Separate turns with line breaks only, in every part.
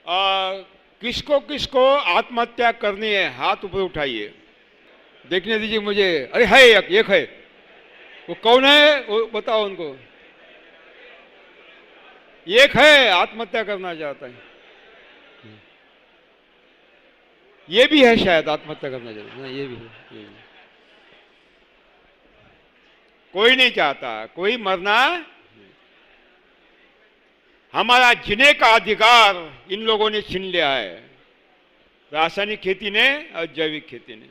किसको किसको आत्महत्या करनी है, हाथ ऊपर उठाइए, देखने दीजिए मुझे। अरे है एक है, वो कौन है वो बताओ उनको। एक है आत्महत्या करना चाहता है, ये भी है शायद आत्महत्या करना चाहता है, ये भी है, ये भी। कोई नहीं चाहता, कोई मरना, हमारा जीने का अधिकार इन लोगों ने छीन लिया है, रासायनिक खेती ने और जैविक खेती ने।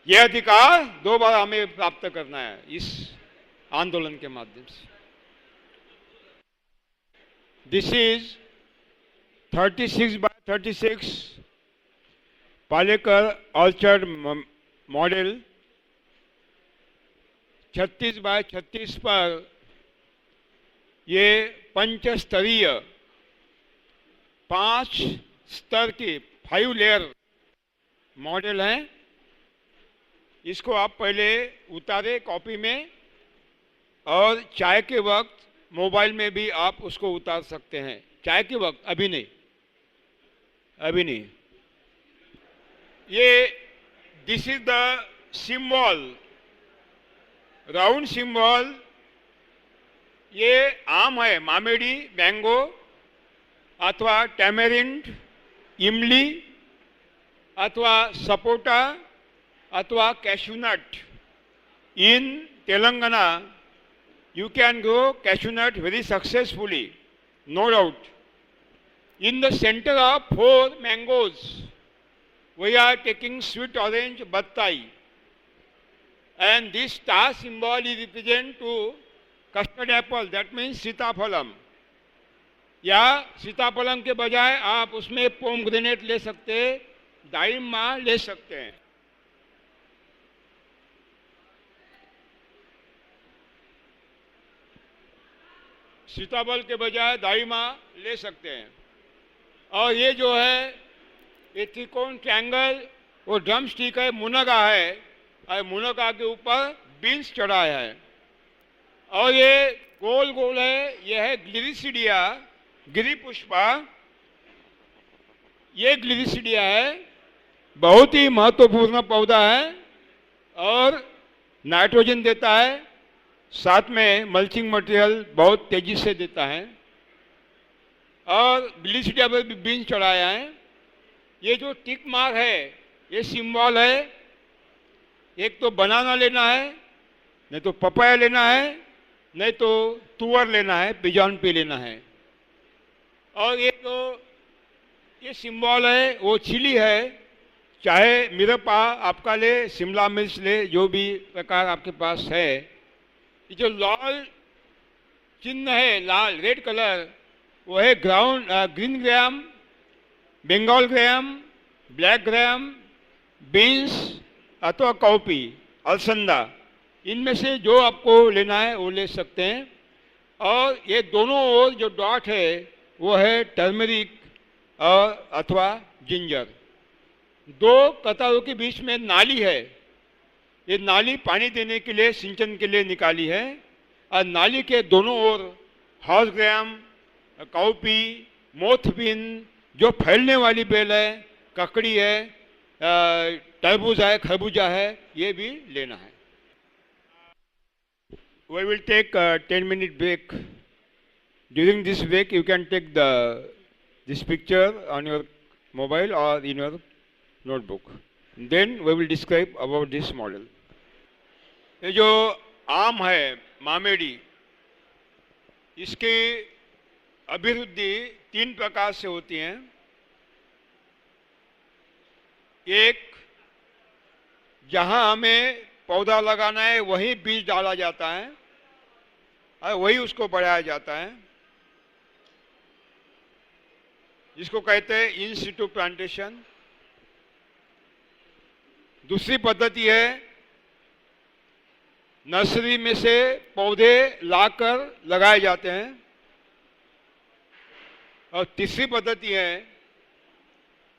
यह अधिकार दोबारा हमें प्राप्त करना है इस आंदोलन के माध्यम से। This is 36x36 Palekar orchard model. 36x36 पर ये पंचस्तरीय 5 स्तर की 5 लेयर मॉडल है। इसको आप पहले उतारे कॉपी में, और चाय के वक्त मोबाइल में भी आप उसको उतार सकते हैं। चाय के वक्त, अभी नहीं, अभी नहीं। ये this is the symbol, round symbol. ये आम है, मामेडी, मैंगो अथवा टैमेरिंड, इमली अथवा सपोटा अथवा cashew nut. In Telangana, you can grow cashew nut very successfully, no doubt. In the center of 4 mangoes, we are taking sweet orange battai, and this star symbol is represent to custard apple, that means सीताफलम। या सीताफलम के बजाय आप उसमें pomegranate ले सकते, दाइमा ले सकते हैं। सीताफल के बजाय दाइमा ले सकते हैं। और ये जो है, ये त्रिकोण ट्रायंगल, वो ड्रम स्टिक है, मुनगा है, और मुनगा के ऊपर बीन्स चढ़ाया है। और ये गोल गोल है, यह है ग्लिरिसिडिया, गिरिपुष्पा। ये ग्लिरिसिडिया है, बहुत ही महत्वपूर्ण पौधा है और नाइट्रोजन देता है, साथ में मल्चिंग मटेरियल बहुत तेजी से देता है। और ग्लिरिसिडिया पर भी बीन्स चढ़ाया है। ये जो टिक मार्क है, ये सिंबल है। एक तो बनाना लेना है, नहीं तो पपाया लेना है, नहीं तो तुअर लेना है, पिजॉन पे लेना है। और ये जो ये सिंबल है वो चिली है, चाहे मिरपा आपका ले, शिमला मिर्च ले, जो भी प्रकार आपके पास है। ये जो लाल चिन्ह है, लाल रेड कलर, वो है ग्रीन ग्राम, बंगाल ग्राम, ब्लैक ग्राम, बीन्स अथवा कॉफी, अलसंदा। इनमें से जो आपको लेना है वो ले सकते हैं। और ये दोनों ओर जो डॉट है वो है टर्मरिक और अथवा जिंजर। 2 कतारों के बीच में नाली है। ये नाली पानी देने के लिए, सिंचन के लिए निकाली है। और नाली के दोनों ओर हॉर्स ग्राम, कॉफी, मोथबिन, जो फैलने वाली बेल है, ककड़ी है, तरबूज है, खरबूजा है, ये भी लेना है। We will take a 10-minute break. During this break, you can take this picture on your mobile or in your notebook. Then we will describe about this model. ये जो आम है, मामेडी, इसकी अभिवृद्धि 3 प्रकार से होती है। एक, जहां हमें पौधा लगाना है वहीं बीज डाला जाता है और वही उसको बढ़ाया जाता है, जिसको कहते हैं इन सिटू प्लांटेशन। दूसरी पद्धति है नर्सरी में से पौधे लाकर लगाए जाते हैं। और तीसरी पद्धति है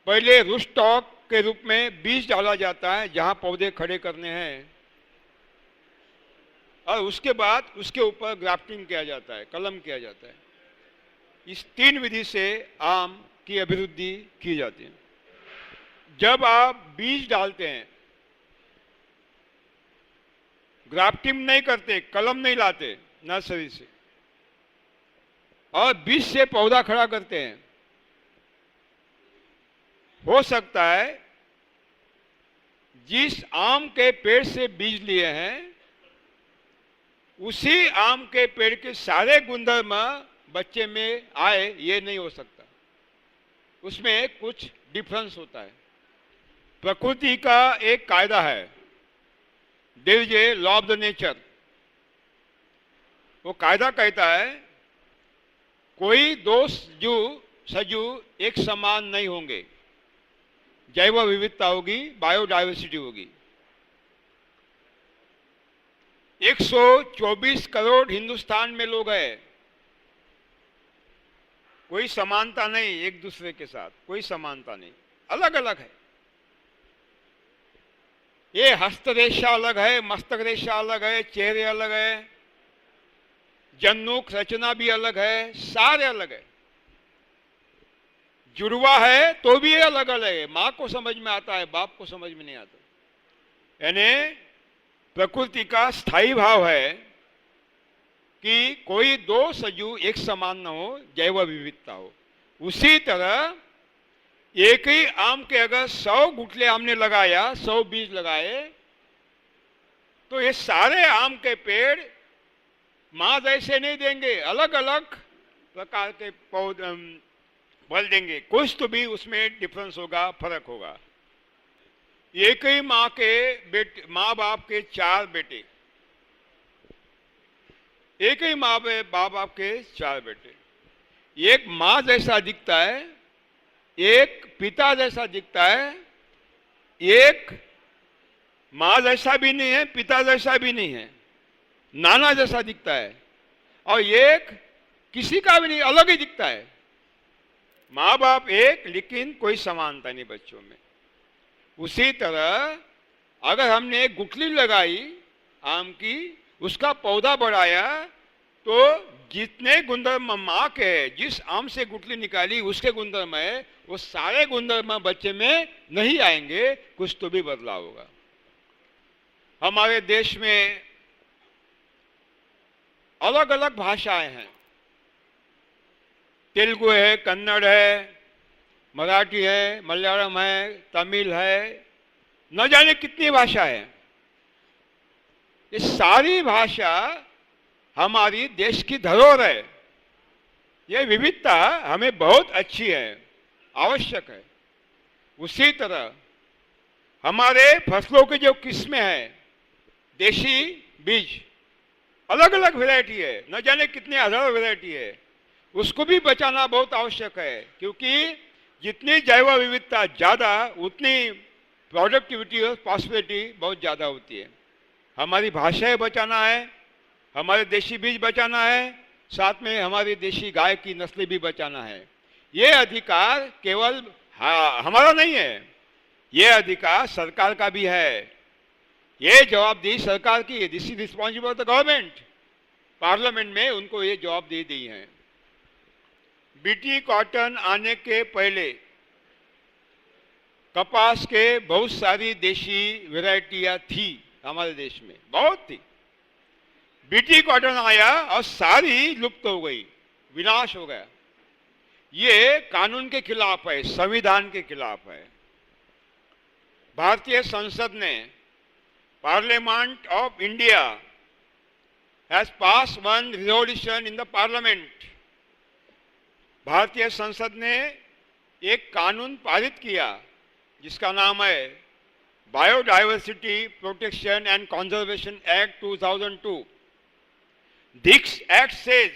पहले रूट स्टॉक के रूप में बीज डाला जाता है जहां पौधे खड़े करने हैं, और उसके बाद उसके ऊपर ग्राफ्टिंग किया जाता है, कलम किया जाता है। इस 3 विधि से आम की अभिवृद्धि की जाती है। जब आप बीज डालते हैं, ग्राफ्टिंग नहीं करते, कलम नहीं लाते नर्सरी से, और बीज से पौधा खड़ा करते हैं, हो सकता है जिस आम के पेड़ से बीज लिए हैं उसी आम के पेड़ के सारे गुणधर्म बच्चे में आए, ये नहीं हो सकता। उसमें कुछ डिफरेंस होता है। प्रकृति का एक कायदा है, there is a law of the nature. वो कायदा कहता है कोई दो सजीव एक समान नहीं होंगे, जैव विविधता होगी, बायोडायवर्सिटी होगी। 124 करोड़ हिंदुस्तान में लोग हैं, कोई समानता नहीं एक दूसरे के साथ, कोई समानता नहीं, अलग अलग है। ये हस्तरेशा अलग है, मस्तक रेशा अलग है, चेहरे अलग है, जन्नुक रचना भी अलग है, सारे अलग है। जुड़वा है तो भी ये अलग अलग है, मां को समझ में आता है, बाप को समझ में नहीं आता। यानी प्रकृति का स्थायी भाव है कि कोई दो सजीव एक समान न हो, जैव विविधता हो। उसी तरह एक ही आम के अगर 100 गुठले हमने लगाया, 100 बीज लगाए, तो ये सारे आम के पेड़ मां जैसे नहीं देंगे, अलग अलग प्रकार के पौधे फल देंगे। कुछ तो भी उसमें डिफरेंस होगा, फर्क होगा। एक ही मां के बेटे, माँ बाप के 4 बेटे, एक ही माँ बाप के 4 बेटे, एक माँ जैसा दिखता है, एक पिता जैसा दिखता है, एक माँ जैसा भी नहीं है, पिता जैसा भी नहीं है, नाना जैसा दिखता है, और एक किसी का भी नहीं, अलग ही दिखता है। माँ बाप एक, लेकिन कोई समानता नहीं बच्चों में। उसी तरह अगर हमने एक गुठली लगाई आम की, उसका पौधा बढ़ाया, तो जितने गुणधर्म माँ के है, जिस आम से गुठली निकाली उसके गुणधर्म है, वो सारे गुणधर्म बच्चे में नहीं आएंगे, कुछ तो भी बदलाव होगा। हमारे देश में अलग अलग भाषाएं हैं, तेलुगु है, कन्नड़ है, मराठी है, मलयालम है, तमिल है, न जाने कितनी भाषा है। ये सारी भाषा हमारी देश की धरोहर है। ये विविधता हमें बहुत अच्छी है, आवश्यक है। उसी तरह हमारे फसलों की जो किस्में हैं, देशी बीज, अलग अलग वैरायटी है, न जाने कितने हजारों वैरायटी है, उसको भी बचाना बहुत आवश्यक है। क्योंकि जितनी जैव विविधता ज़्यादा, उतनी प्रोडक्टिविटी और पॉसिबिलिटी बहुत ज़्यादा होती है। हमारी भाषाएं बचाना है, हमारे देशी बीज बचाना है, साथ में हमारी देशी गाय की नस्लें भी बचाना है। ये अधिकार केवल हमारा नहीं है, ये अधिकार सरकार का भी है। ये जवाबदेही सरकार की है, this is responsible of the government. Parliament में उनको ये जवाबदेही दी है। बीटी कॉटन आने के पहले कपास के बहुत सारी देशी वैरायटियां थी हमारे देश में, बहुत थी। बीटी कॉटन आया और सारी लुप्त हो गई, विनाश हो गया। ये कानून के खिलाफ है, संविधान के खिलाफ है। भारतीय संसद ने, parliament of India has pass one resolution in the parliament. भारतीय संसद ने एक कानून पारित किया जिसका नाम है biodiversity protection and conservation act 2002। This act says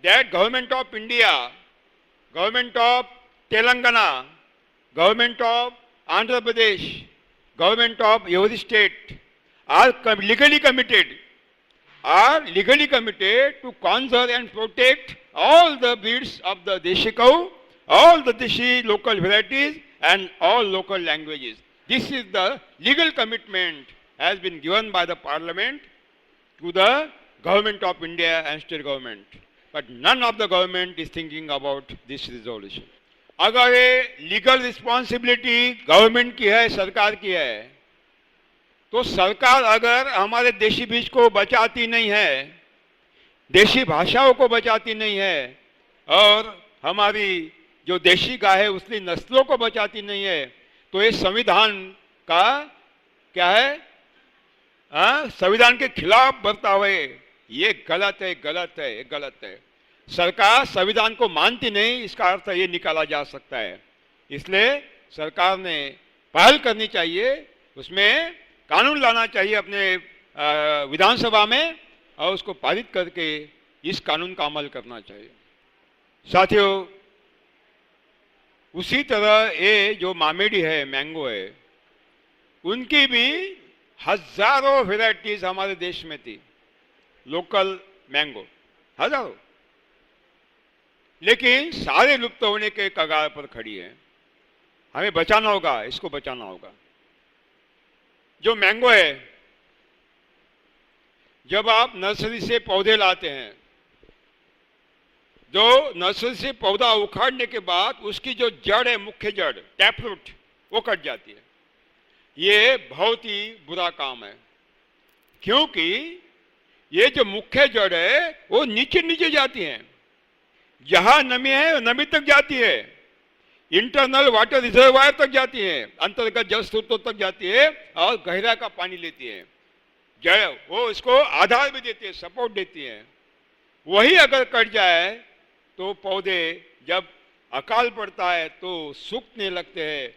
that government of India, government of Telangana, government of Andhra Pradesh, government of every state are legally committed to conserve and protect all the breeds of the Deshi cow, all the Deshi local varieties and all local languages. This is the legal commitment has been given by the Parliament to the government of India and state government. but none of the government is thinking about this resolution. अगर ये legal responsibility government की है, सरकार की है, तो सरकार अगर हमारे देशी बीज को बचाती नहीं है, देशी भाषाओं को बचाती नहीं है और हमारी जो देशी गाय है उसकी नस्लों को बचाती नहीं है, तो ये संविधान का क्या है, संविधान के खिलाफ बर्ताव है। ये गलत है, गलत है, गलत है। सरकार संविधान को मानती नहीं, इसका अर्थ ये निकाला जा सकता है। इसलिए सरकार ने पहल करनी चाहिए, उसमें कानून लाना चाहिए अपने विधानसभा में और उसको पारित करके इस कानून का अमल करना चाहिए। साथियों, उसी तरह ये जो मामेडी है, मैंगो है, उनकी भी हजारों वेराइटीज हमारे देश में थी, लोकल मैंगो हजारों, लेकिन सारे लुप्त होने के कगार पर खड़ी है। हमें बचाना होगा, इसको बचाना होगा। जो मैंगो है, जब आप नर्सरी से पौधे लाते हैं, जो नर्सरी से पौधा उखाड़ने के बाद उसकी जो जड़ है, मुख्य जड़, टैप रूट, वो कट जाती है। ये बहुत ही बुरा काम है, क्योंकि ये जो मुख्य जड़ है वो नीचे नीचे जाती है, जहां नमी है नमी तक जाती है, इंटरनल वाटर रिजर्वायर तक जाती है, अंतर्गत जल स्रोतों तक जाती है और गहरा का पानी लेती है। जड़ वो इसको आधार भी देती है, सपोर्ट देती है। वही अगर कट जाए तो पौधे जब अकाल पड़ता है तो सूखने लगते हैं,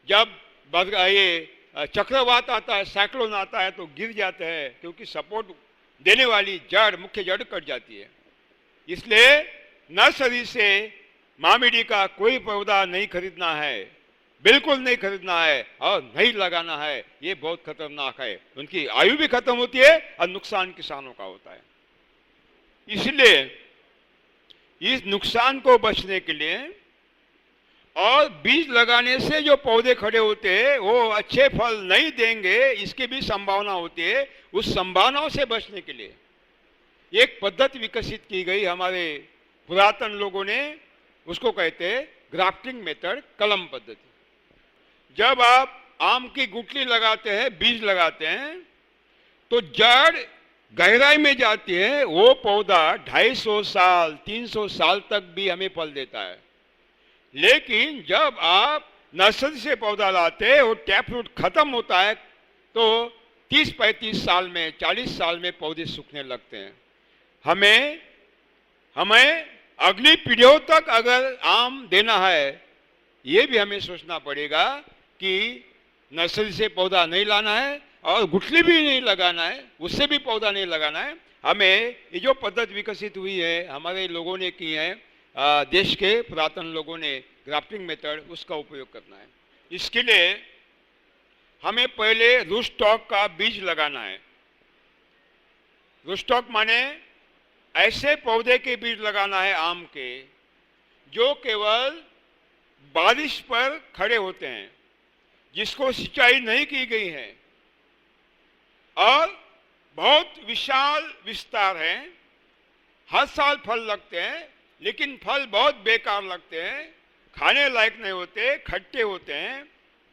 जब ये चक्रवात आता है, साइक्लोन आता है तो गिर जाते हैं, क्योंकि सपोर्ट देने वाली जड़, मुख्य जड़ कट जाती है। इसलिए नर्सरी से मामेडी का कोई पौधा नहीं खरीदना है, बिल्कुल नहीं खरीदना है और नहीं लगाना है। ये बहुत खतरनाक है, उनकी आयु भी खत्म होती है और नुकसान किसानों का होता है। इसलिए इस नुकसान को बचने के लिए और बीज लगाने से जो पौधे खड़े होते हैं वो अच्छे फल नहीं देंगे, इसकी भी संभावना होती है। उस संभावनाओं से बचने के लिए एक पद्धति विकसित की गई हमारे पुरातन लोगों ने, उसको कहते हैं ग्राफ्टिंग मेथड, कलम पद्धति। जब आप आम की गुठली लगाते हैं, बीज लगाते हैं, तो जड़ गहराई में जाती है, वो पौधा 250 साल 300 साल तक भी हमें फल देता है। लेकिन जब आप नर्सरी से पौधा लाते हैं, वो टैप रूट खत्म होता है तो 30-35 साल में, 40 साल में पौधे सूखने लगते हैं। हमें अगली पीढ़ियों तक अगर आम देना है, ये भी हमें सोचना पड़ेगा कि नर्सरी से पौधा नहीं लाना है और गुठली भी नहीं लगाना है, उससे भी पौधा नहीं लगाना है। हमें ये जो पद्धति विकसित हुई है, हमारे लोगों ने की है, देश के पुरातन लोगों ने, ग्राफ्टिंग मेथड, उसका उपयोग करना है। इसके लिए हमें पहले रूटस्टॉक का बीज लगाना है। रूटस्टॉक माने ऐसे पौधे के बीज लगाना है आम के, जो केवल बारिश पर खड़े होते हैं, जिसको सिंचाई नहीं की गई है और बहुत विशाल विस्तार है। हर साल फल लगते हैं, लेकिन फल बहुत बेकार लगते हैं, खाने लायक नहीं होते, खट्टे होते हैं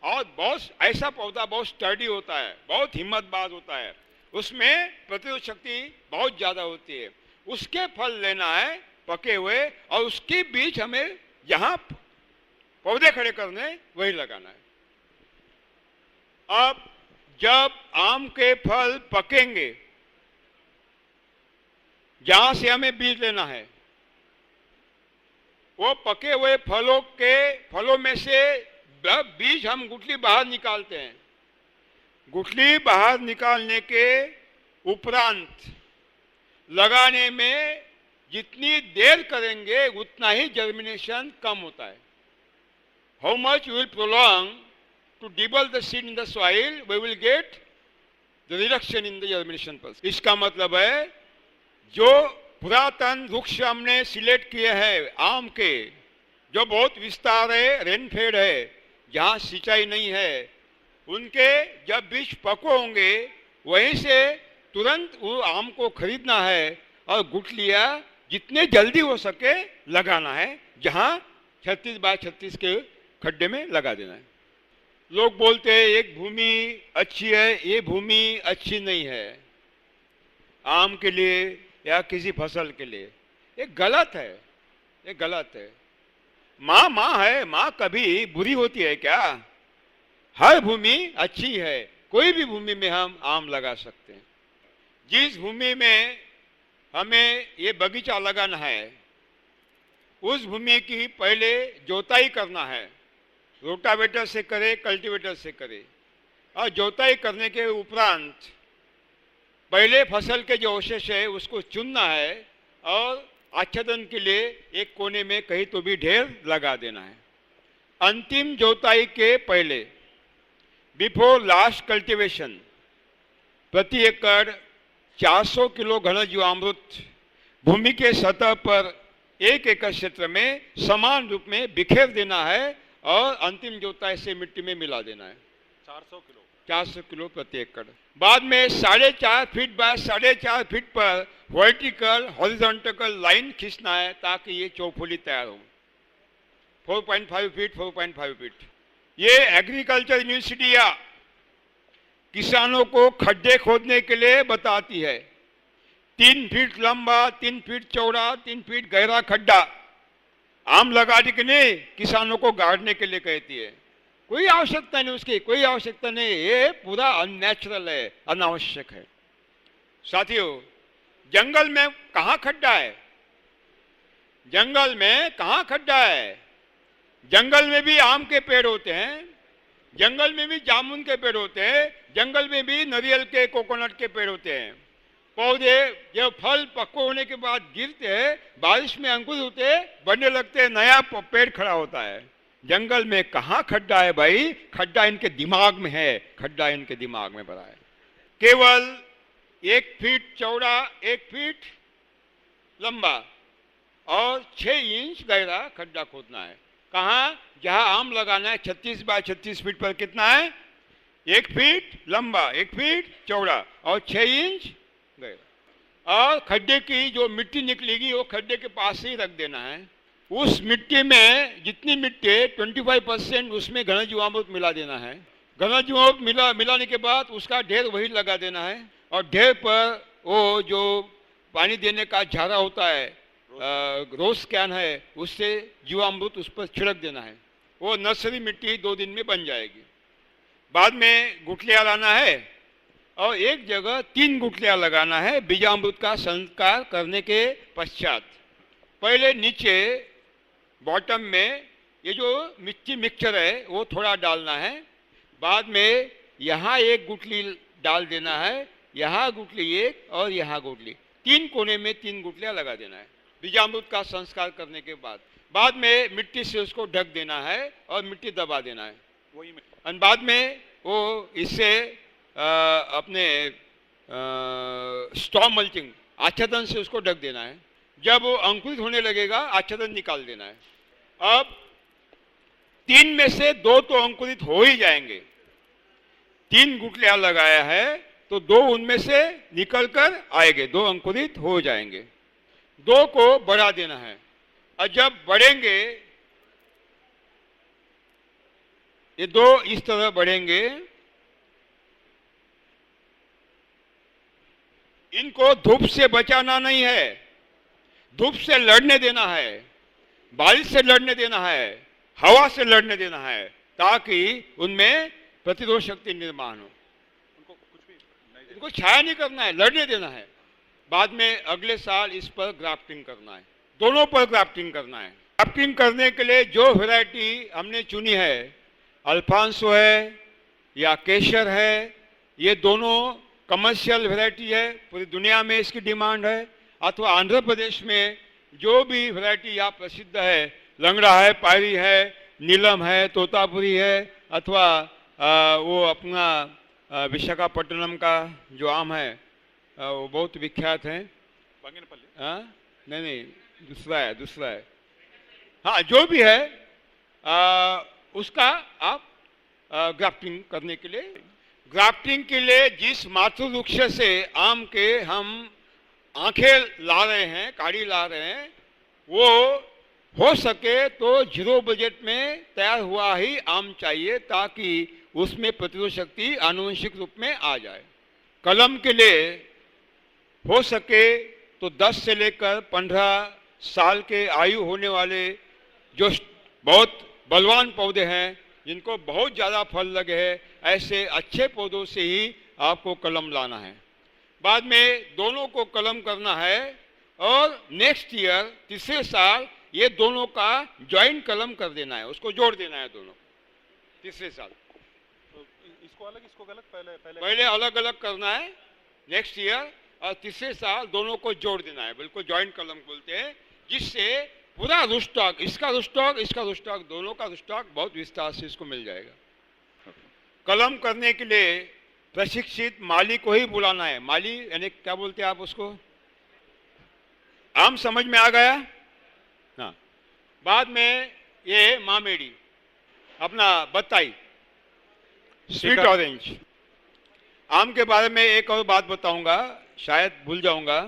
और बहुत ऐसा पौधा बहुत स्टर्डी होता है, बहुत हिम्मतबाज होता है, उसमें प्रतिरोध शक्ति बहुत ज़्यादा होती है। उसके फल लेना है पके हुए और उसके बीज हमें जहाँ पौधे खड़े करने वही लगाना है। अब जब आम के फल पकेंगे, जहाँ से हमें बीज लेना है, वो पके हुए फलों में से बीज हम गुठली बाहर निकालते हैं। गुठली बाहर निकालने के उपरांत लगाने में जितनी देर करेंगे उतना ही जर्मिनेशन कम होता है। How much we will prolong to debulk the seed in the soil, we will get the reduction in the germination process. इसका मतलब है जो पुरातन वृक्ष हमने सिलेक्ट किए हैं आम के, जो बहुत विस्तार है, रेनफेड है, जहाँ सिंचाई नहीं है, उनके जब बीज पको होंगे वहीं से तुरंत वो आम को खरीदना है और गुठलियाँ जितने जल्दी हो सके लगाना है, जहां 36 बाय 36 के खड्डे में लगा देना है। लोग बोलते हैं एक भूमि अच्छी है, ये भूमि अच्छी नहीं है आम के लिए या किसी फसल के लिए। ये गलत है, ये गलत है। माँ माँ है, माँ कभी बुरी होती है क्या? हर भूमि अच्छी है, कोई भी भूमि में हम आम लगा सकते हैं। जिस भूमि में हमें ये बगीचा लगाना है उस भूमि की पहले जोताई करना है, रोटावेटर से करे, कल्टीवेटर से करे, और जोताई करने के उपरांत पहले फसल के जो अवशेष है उसको चुनना है और आच्छादन के लिए एक कोने में कहीं तो भी ढेर लगा देना है। अंतिम जोताई के पहले, बिफोर लास्ट कल्टीवेशन, प्रति एकड़ 400 किलो घन जीवामृत भूमि के सतह पर 1 एकड़ क्षेत्र में समान रूप में बिखेर देना है और अंतिम जोताई से मिट्टी में मिला देना है। 400 किलो प्रति एकड़। बाद में 4.5 फीट बाय 4.5 फीट पर वर्टिकल हॉरिजॉन्टल लाइन खींचना है ताकि ये चौफुली तैयार हो। 4.5 फीट 4.5 फीट। ये एग्रीकल्चर यूनिवर्सिटी या किसानों को खड्डे खोदने के लिए बताती है। 3 फीट लंबा, 3 फीट चौड़ा, 3 फीट गहरा खड्डा आम लगाने के लिए किसानों को गाड़ने के लिए कहती है। कोई आवश्यकता नहीं, उसकी कोई आवश्यकता नहीं, ये पूरा अननेचुरल है, अनावश्यक है। साथियों, जंगल में कहाँ खड्डा है? जंगल में कहाँ खड्डा है? जंगल में भी आम के पेड़ होते हैं, जंगल में भी जामुन के पेड़ होते हैं, जंगल में भी नारियल के, कोकोनट के पेड़ होते हैं। पौधे जब फल पक्के होने के बाद गिरते हैं, बारिश में अंकुर होते हैं, बढ़ने लगते हैं, नया पेड़ खड़ा होता है। जंगल में कहाँ खड्डा है भाई? खड्डा इनके दिमाग में है, खड्डा इनके दिमाग में भरा है। केवल 1 फीट चौड़ा, 1 फीट लंबा और 6 इंच गहरा खड्डा खोदना है। कहाँ? जहाँ आम लगाना है 36 बाय 36 फीट पर कितना है? 1 फीट लंबा, 1 फीट चौड़ा और 6 इंच गहरा। और खड्डे की जो मिट्टी निकलेगी वो खड्डे के पास ही रख देना है। उस मिट्टी में जितनी मिट्टी 25% उसमें घन जीवामृत मिला देना है। घन जीवामृत मिलाने के बाद उसका ढेर वही लगा देना है और ढेर पर वो जो पानी देने का झारा होता है, रोज कैन है, उससे जीवामृत उस पर छिड़क देना है। वो नर्सरी मिट्टी 2 दिन में बन जाएगी। बाद में गुठलियाँ लाना है और एक जगह 3 गुठलियाँ लगाना है बीजामृत का संस्कार करने के पश्चात। पहले नीचे बॉटम में ये जो मिट्टी मिक्सचर है वो थोड़ा डालना है। बाद में यहाँ 1 गुठली डाल देना है, यहाँ गुठली 1 और यहाँ गुठली, 3 कोने में 3 गुठलियाँ लगा देना है बीजामृत का संस्कार करने के बाद। बाद में मिट्टी से उसको ढक देना है और मिट्टी दबा देना है। और बाद में वो इससे अपने स्टॉर्म मल्चिंग आच्छादन से उसको ढक देना है। जब वो अंकुरित होने लगेगा आच्छादन निकाल देना है। अब 3 में से 2 तो अंकुरित हो ही जाएंगे। 3 गुठलियां लगाया है तो 2 उनमें से निकल कर आएंगे, 2 अंकुरित हो जाएंगे। 2 को बढ़ा देना है और जब बढ़ेंगे ये 2 इस तरह बढ़ेंगे। इनको धूप से बचाना नहीं है, धूप से लड़ने देना है, बारिश से लड़ने देना है, हवा से लड़ने देना है ताकि उनमें प्रतिरोध शक्ति निर्माण हो। इनको छाया नहीं करना है, लड़ने देना है। बाद में अगले साल इस पर ग्राफ्टिंग करना है, दोनों पर ग्राफ्टिंग करना है। ग्राफ्टिंग करने के लिए जो वैरायटी हमने चुनी है, अल्फांसो है या केशर है, ये दोनों कमर्शियल वैरायटी है, पूरी दुनिया में इसकी डिमांड है। अथवा आंध्र प्रदेश में जो भी वैरायटी यहाँ प्रसिद्ध है, लंगड़ा है, पायरी है, नीलम है, तोतापुरी है, अथवा वो अपना विशाखापट्टनम का जो आम है वो बहुत विख्यात है। नहीं, दूसरा है। हाँ, जो भी है उसका आप ग्राफ्टिंग करने के लिए जिस मातृवृक्ष से आम के हम आंखें ला रहे हैं, काढ़ी ला रहे हैं, वो हो सके तो जीरो बजट में तैयार हुआ ही आम चाहिए, ताकि उसमें प्रतिरोध शक्ति आनुवंशिक रूप में आ जाए। कलम के लिए हो सके तो 10 से लेकर 15 साल के आयु होने वाले जो बहुत बलवान पौधे हैं, जिनको बहुत ज़्यादा फल लगे हैं, ऐसे अच्छे पौधों से ही आपको कलम लाना है। बाद में दोनों को कलम करना है और नेक्स्ट ईयर तीसरे साल ये दोनों का जॉइंट कलम कर देना है, उसको जोड़ देना है दोनों तीसरे साल।
तो इसको अलग इसको अलग
पहले अलग अलग करना है नेक्स्ट ईयर, और तीसरे साल दोनों को जोड़ देना है, बिल्कुल जॉइंट कलम बोलते हैं, जिससे पूरा रूस्टॉक, इसका रूस्टॉक इसका रूस्टॉक, दोनों का रूस्टॉक बहुत विस्तार से इसको मिल जाएगा। कलम करने के लिए प्रशिक्षित माली को ही बुलाना है। माली यानी क्या बोलते हैं आप उसको? आम समझ में आ गया? हाँ। बाद में ये मामेडी, अपना बताई, स्वीट ऑरेंज। आम के बारे में एक और बात बताऊंगा, शायद भूल जाऊंगा।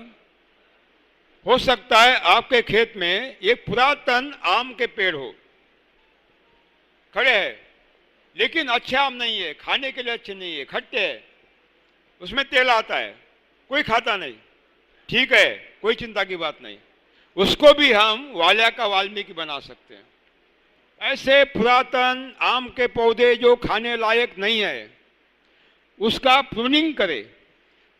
हो सकता है आपके खेत में एक पुरातन आम के पेड़ हो, खड़े हैं, लेकिन अच्छे आम नहीं है, खाने के लिए अच्छे नहीं है, खट्टे है, उसमें तेल आता है, कोई खाता नहीं। ठीक है, कोई चिंता की बात नहीं, उसको भी हम वाल्या का वाल्मीकि बना सकते हैं। ऐसे पुरातन आम के पौधे जो खाने लायक नहीं है, उसका प्रूनिंग करें।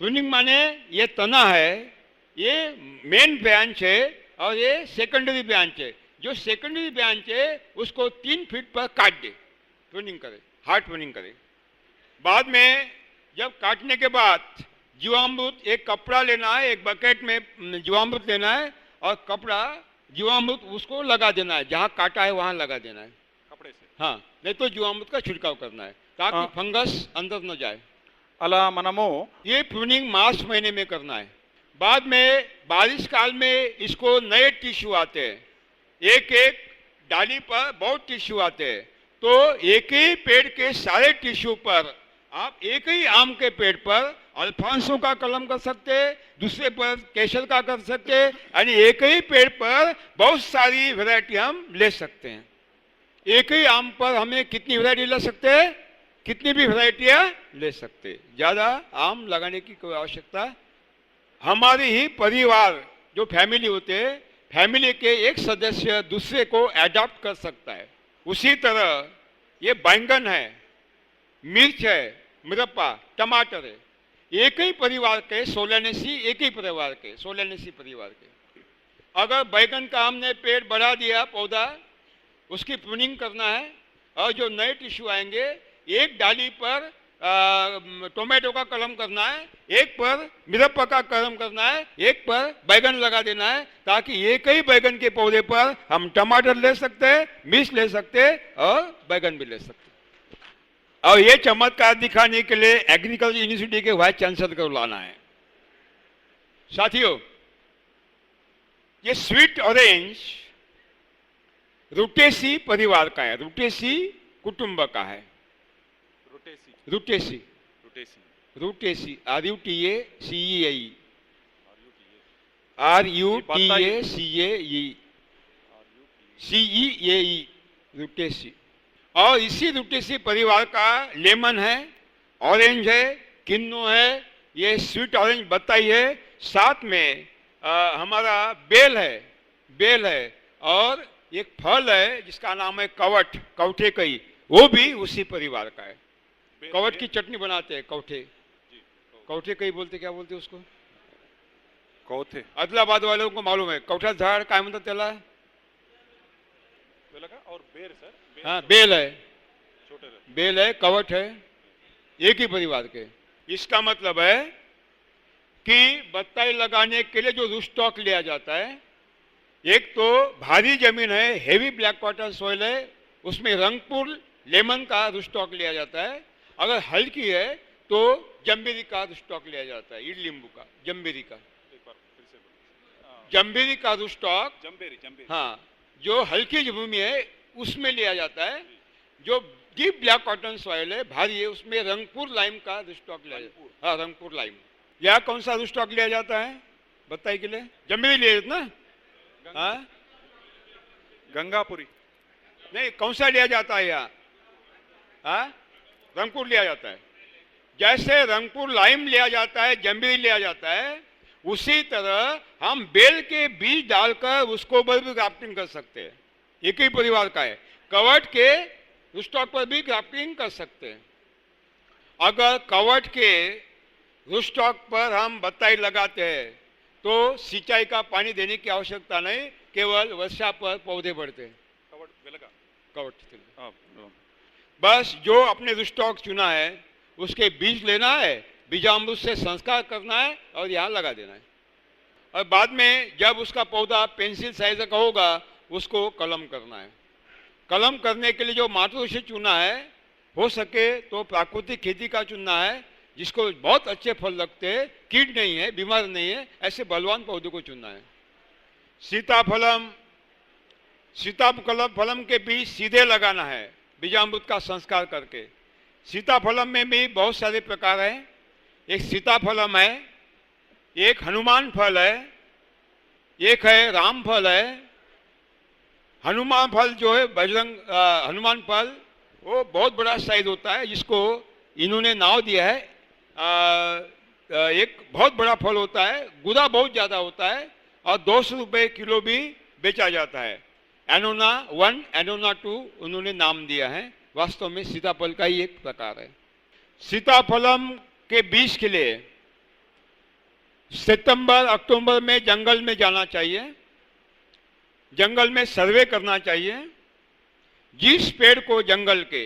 प्रूनिंग माने ये तना है, ये मेन ब्रांच है और ये सेकेंडरी ब्रांच है। जो सेकेंडरी ब्रांच है उसको 3 फीट पर काट दे, प्रूनिंग करे, हार्ड प्रूनिंग करे। बाद में जब काटने के बाद जीवामृत, एक कपड़ा लेना है, एक बकेट में जीवामृत लेना है और कपड़ा जीवामृत उसको लगा देना है, जहाँ काटा है वहाँ लगा देना है
कपड़े से।
हाँ, नहीं तो जीवामृत का छिड़काव करना है ताकि फंगस अंदर न जाए।
अला मनमो
ये प्रूनिंग मार्च महीने में करना है। बाद में बारिश काल में इसको नए टिश्यू आते हैं, एक एक डाली पर बहुत टिश्यू आते हैं, तो एक ही पेड़ के सारे टिश्यू पर आप एक ही आम के पेड़ पर अल्फांसो का कलम कर सकते हैं, दूसरे पर केसर का कर सकते हैं, यानी एक ही पेड़ पर बहुत सारी वैरायटी हम ले सकते हैं। एक ही आम पर हमें कितनी वैरायटी ले सकते हैं? कितनी भी वैरायटियां ले सकते हैं, ज्यादा आम लगाने की कोई आवश्यकता। हमारी ही परिवार जो फैमिली होते हैं, फैमिली के एक सदस्य दूसरे को अडॉप्ट कर सकता है। उसी तरह ये बैंगन है, मिर्च है, मिरपा, टमाटर है, एक ही परिवार के सोलेनेसी, एक ही परिवार के सोलेनेसी परिवार के। अगर बैंगन का हमने पेड़ बढ़ा दिया, पौधा, उसकी प्रूनिंग करना है और जो नए टिश्यू आएंगे, एक डाली पर टोमेटो का कलम करना है, एक पर मिरपा का कलम करना है, एक पर बैगन लगा देना है, ताकि एक ही बैगन के पौधे पर हम टमाटर ले सकते हैं, मिर्च ले सकते हैं और बैगन भी ले सकते हैं। और ये चमत्कार दिखाने के लिए एग्रीकल्चर यूनिवर्सिटी के वाइस चांसलर को लाना है। साथियों, ये स्वीट ऑरेंज रुटेसी परिवार का है, रुटेसी कुटुंब का है। Rutaceae Rutaceae RUTACEI RUTACEI Rutaceae. और इसी रुटेसी परिवार का लेमन है, ऑरेंज है, किन्नो है, ये स्वीट ऑरेंज बताई है, साथ में हमारा बेल है और एक फल है जिसका नाम है कवट, कवठे कई, वो भी उसी परिवार का है। कवट की चटनी बनाते हैं, कवठे, कवठे कई बोलते, क्या बोलते उसको?
कौथे।
आदिलाबाद वालों को मालूम है कवठा झाड़ काय म्हणतात त्याला?
और बेर सर,
हाँ, बेल है,
छोटे
बेल है, कवट है, एक ही परिवार के। इसका मतलब है कि बत्ताई लगाने के लिए जो रूस्टॉक लिया जाता है, एक तो भारी जमीन है, हेवी ब्लैक वाटर सॉइल है, उसमें रंगपुर लेमन का रूस्टॉक लिया जाता है। अगर हल्की है तो जम्बीरी का रूस्टॉक लिया जाता है, इड लींबू का, जम्बीरी का, जम्बीरी का रूस्टॉक,
जम्बेरी।
हाँ, जो हल्की भूमि है उसमें लिया जाता है। जो डीप ब्लैक कॉटन सॉइल है, भारी है, उसमें रंगपुर लाइम का रूस्टॉक लिया जाता है। हाँ, रंगपुर लाइम। यहाँ कौन सा रूस्टॉक लिया जाता है? बताइए के लिए जम्बीरी लिया ना? हाँ
गंगापुरी।
नहीं, कौन सा लिया जाता है यहाँ? हाँ, रंगपुर लिया जाता है। जैसे रंगपुर लाइम लिया जाता है, जम्बीरी लिया जाता है, उसी तरह हम बेल के बीज डालकर उसको पर भी ग्राफ्टिंग कर सकते हैं। एक ही परिवार का है। कवट के स्टॉक पर भी ग्राफ्टिंग कर सकते हैं। अगर कवट के रूटस्टॉक पर हम बत्ताई लगाते हैं तो सिंचाई का पानी देने की आवश्यकता नहीं, केवल वर्षा पर पौधे बढ़ते हैं।
कवट वेलगा।
कवट
हाँ,
बस जो अपने रूटस्टॉक चुना है उसके बीज लेना है, बीजामृत से संस्कार करना है और यहाँ लगा देना है। और बाद में जब उसका पौधा पेंसिल साइज का होगा उसको कलम करना है। कलम करने के लिए जो मातृ चुना है, हो सके तो प्राकृतिक खेती का चुनना है जिसको बहुत अच्छे फल लगते हैं, कीट नहीं है, बीमार नहीं है, ऐसे बलवान पौधे को चुनना है। सीताफलम के बीज सीधे लगाना है बीजामृत का संस्कार करके। सीताफलम में भी बहुत सारे प्रकार हैं। एक सीताफलम है, एक हनुमान फल है, एक है राम फल है। हनुमान फल जो है हनुमान फल वो बहुत बड़ा साइज होता है, जिसको इन्होंने नाम दिया है एक बहुत बड़ा फल होता है, गुदा बहुत ज़्यादा होता है और 200 रुपये किलो भी बेचा जाता है। एनोना 1, एनोना 2 उन्होंने नाम दिया है। वास्तव में सीताफल का ही एक प्रकार है। सीताफलम के बीज के लिए सितंबर अक्टूबर में जंगल में जाना चाहिए, जंगल में सर्वे करना चाहिए। जिस पेड़ को जंगल के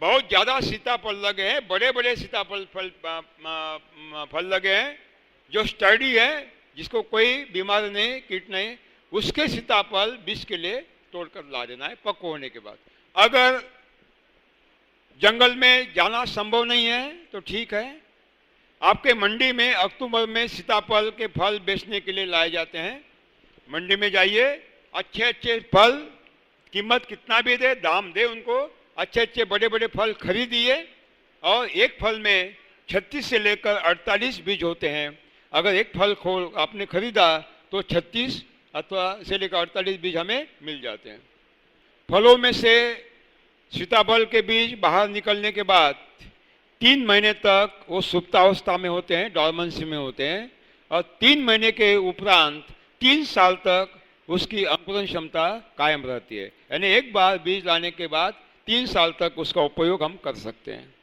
बहुत ज़्यादा सीताफल लगे हैं, बड़े बड़े सीताफल फल लगे हैं, जो स्टडी है, जिसको कोई बीमारी नहीं, कीट नहीं, उसके सीताफल बीज के लिए तोड़कर ला देना है पक्व होने के बाद। अगर जंगल में जाना संभव नहीं है तो ठीक है, आपके मंडी में अक्टूबर में सीताफल के फल बेचने के लिए लाए जाते हैं। मंडी में जाइए, अच्छे अच्छे फल, कीमत कितना भी दे, दाम दे उनको, अच्छे अच्छे बड़े बड़े फल खरीदिए। और एक फल में 36 से लेकर 48 बीज होते हैं। अगर एक फल खोल आपने खरीदा तो 36 अथवा से लेकर 48 बीज हमें मिल जाते हैं। फलों में से सीताफल के बीज बाहर निकलने के बाद 3 महीने तक वो सुप्तावस्था में होते हैं, डॉर्मेंसी में होते हैं, और 3 महीने के उपरांत 3 साल तक उसकी अंकुरण क्षमता कायम रहती है। यानी एक बार बीज लाने के बाद 3 साल तक उसका उपयोग हम कर सकते हैं।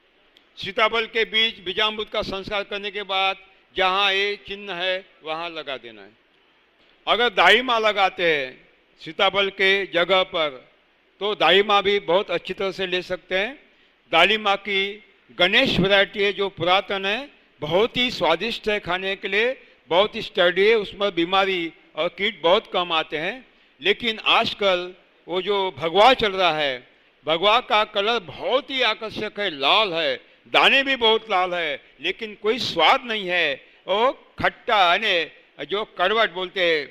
सीताफल के बीज बीजामृत का संस्कार करने के बाद जहाँ ये चिन्ह है वहाँ लगा देना है। अगर दाईमा लगाते हैं सीताफल के जगह पर तो दाईमा भी बहुत अच्छी तरह से ले सकते हैं। दालिमा की गणेश वैरायटी है जो पुरातन है, बहुत ही स्वादिष्ट है खाने के लिए, बहुत ही स्टडी है, उसमें बीमारी और कीट बहुत कम आते हैं। लेकिन आजकल वो जो भगवा चल रहा है, भगवा का कलर बहुत ही आकर्षक है, लाल है, दाने भी बहुत लाल है, लेकिन कोई स्वाद नहीं है, वो खट्टा यानी जो कड़वट बोलते हैं,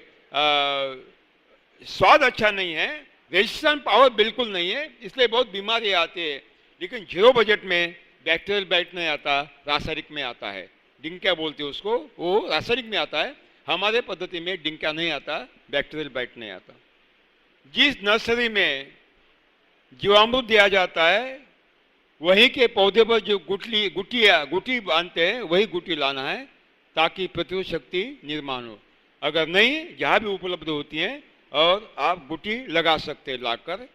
स्वाद अच्छा नहीं है, रेजिस्टेंस पावर बिल्कुल नहीं है, इसलिए बहुत बीमारी आती है। लेकिन 0 बजट में बैक्टीरियल बैट नहीं आता, रासायनिक में आता है, डिंका बोलते हैं उसको, वो रासायनिक में आता है। हमारे पद्धति में डिंका नहीं आता, बैक्टीरियल बैट नहीं आता। जिस नर्सरी में जीवामृत दिया जाता है वहीं के पौधे पर जो गुटी बांधते हैं वही गुटी लाना है ताकि प्रतिरोध शक्ति निर्माण हो। अगर नहीं, जहाँ भी उपलब्ध होती हैं और आप गुटी लगा सकते हैं लाकर,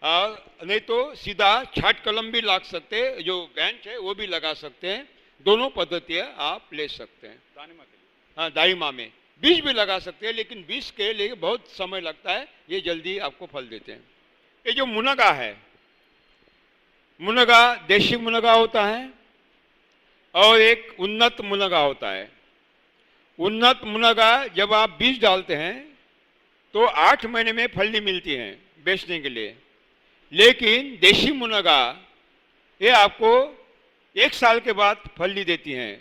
और नहीं तो सीधा छाट कलम भी ला सकते हैं, जो बेंच है वो भी लगा सकते हैं। दोनों पद्धतियाँ आप ले सकते हैं। हाँ, दाईमा में बीज भी लगा सकते हैं, लेकिन बीज के लिए बहुत समय लगता है, ये जल्दी आपको फल देते हैं। ये जो मुनगा है, मुनगा देशी मुनगा होता है और एक उन्नत मुनगा होता है। उन्नत मुनगा जब आप बीज डालते हैं तो 8 महीने में फली मिलती है बेचने के लिए, लेकिन देशी मुनगा ये आपको 1 साल के बाद फली देती हैं।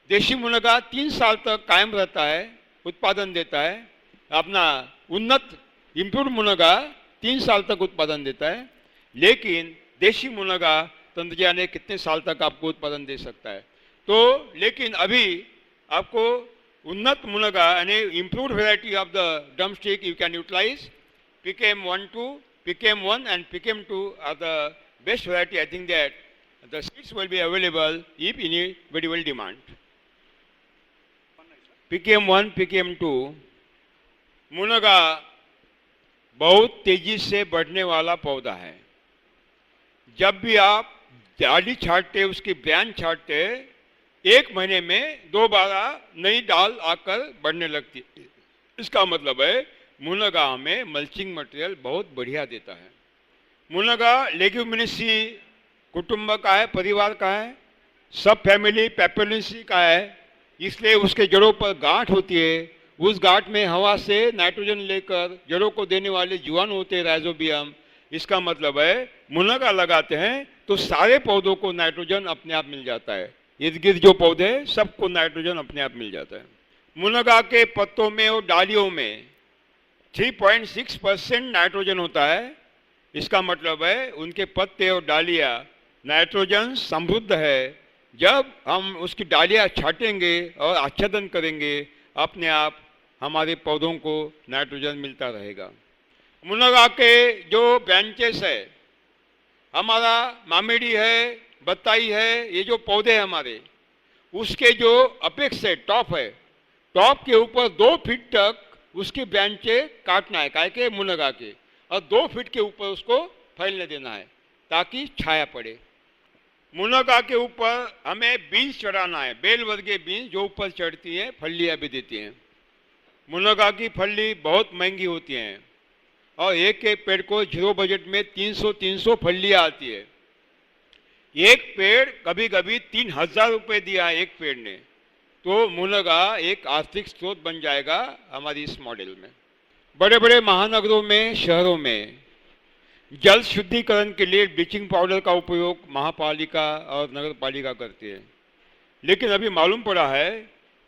देशी मुनगा 3 साल तक कायम रहता है, उत्पादन देता है। अपना उन्नत इम्प्रूव्ड मुनगा 3 साल तक उत्पादन देता है, लेकिन देशी मुनगा तंत्र जाने कितने साल तक आपको उत्पादन दे सकता है। तो लेकिन अभी आपको उन्नत मुनगा यानी improved variety of the drumstick you can utilize. PKM 1-2, PKM 1 and PKM 2 are the best variety. I think that the seeds will be available if anybody will demand. PKM 1, PKM 2, मुनगा बहुत तेजी से बढ़ने वाला पौधा है। जब भी आप डाली छाटते, उसकी ब्रांच छाटते, एक महीने में 2 बार नई डाल आकर बढ़ने लगती है। इसका मतलब है मुनगा हमें मल्चिंग मटेरियल बहुत बढ़िया देता है। मुनगा लेग्यूमिनेसी कुटुंब का है, परिवार का है, सब फैमिली पेपेरेसी का है, इसलिए उसके जड़ों पर गांठ होती है। उस गांठ में हवा से नाइट्रोजन लेकर जड़ों को देने वाले जीवाणु होते हैं, राइजोबियम। इसका मतलब है मुनगा लगाते हैं तो सारे पौधों को नाइट्रोजन अपने आप मिल जाता है। इर्द गिर्द जो पौधे सबको नाइट्रोजन अपने आप मिल जाता है। मुनगा के पत्तों में और डालियों में 3.6% नाइट्रोजन होता है। इसका मतलब है उनके पत्ते और डालियाँ नाइट्रोजन समृद्ध है। जब हम उसकी डालियाँ छाटेंगे और आच्छादन करेंगे, अपने आप हमारे पौधों को नाइट्रोजन मिलता रहेगा। मुनगा के जो ब्रांचेस है, हमारा मामेडी है, बताई है, ये जो पौधे हैं हमारे, उसके जो अपेक्स है, टॉप है, टॉप के ऊपर 2 फीट तक उसकी ब्रांचे काटना है, काय के मुनगा के, और 2 फीट के ऊपर उसको फैलने देना है ताकि छाया पड़े। मुनगा के ऊपर हमें बीन्स चढ़ाना है, बेल वर्गीय बीन्स जो ऊपर चढ़ती हैं, फलियाँ भी देती हैं। मुनगा की फली बहुत महंगी होती हैं और एक एक पेड़ को 0 बजट में 300 फलियाँ आती है। एक पेड़ कभी कभी 3000 रुपये दिया है एक पेड़ ने, तो मुनगा एक आर्थिक स्रोत बन जाएगा हमारी इस मॉडल में। बड़े बड़े महानगरों में, शहरों में जल शुद्धिकरण के लिए ब्लीचिंग पाउडर का उपयोग महापालिका और नगर पालिका करती है, लेकिन अभी मालूम पड़ा है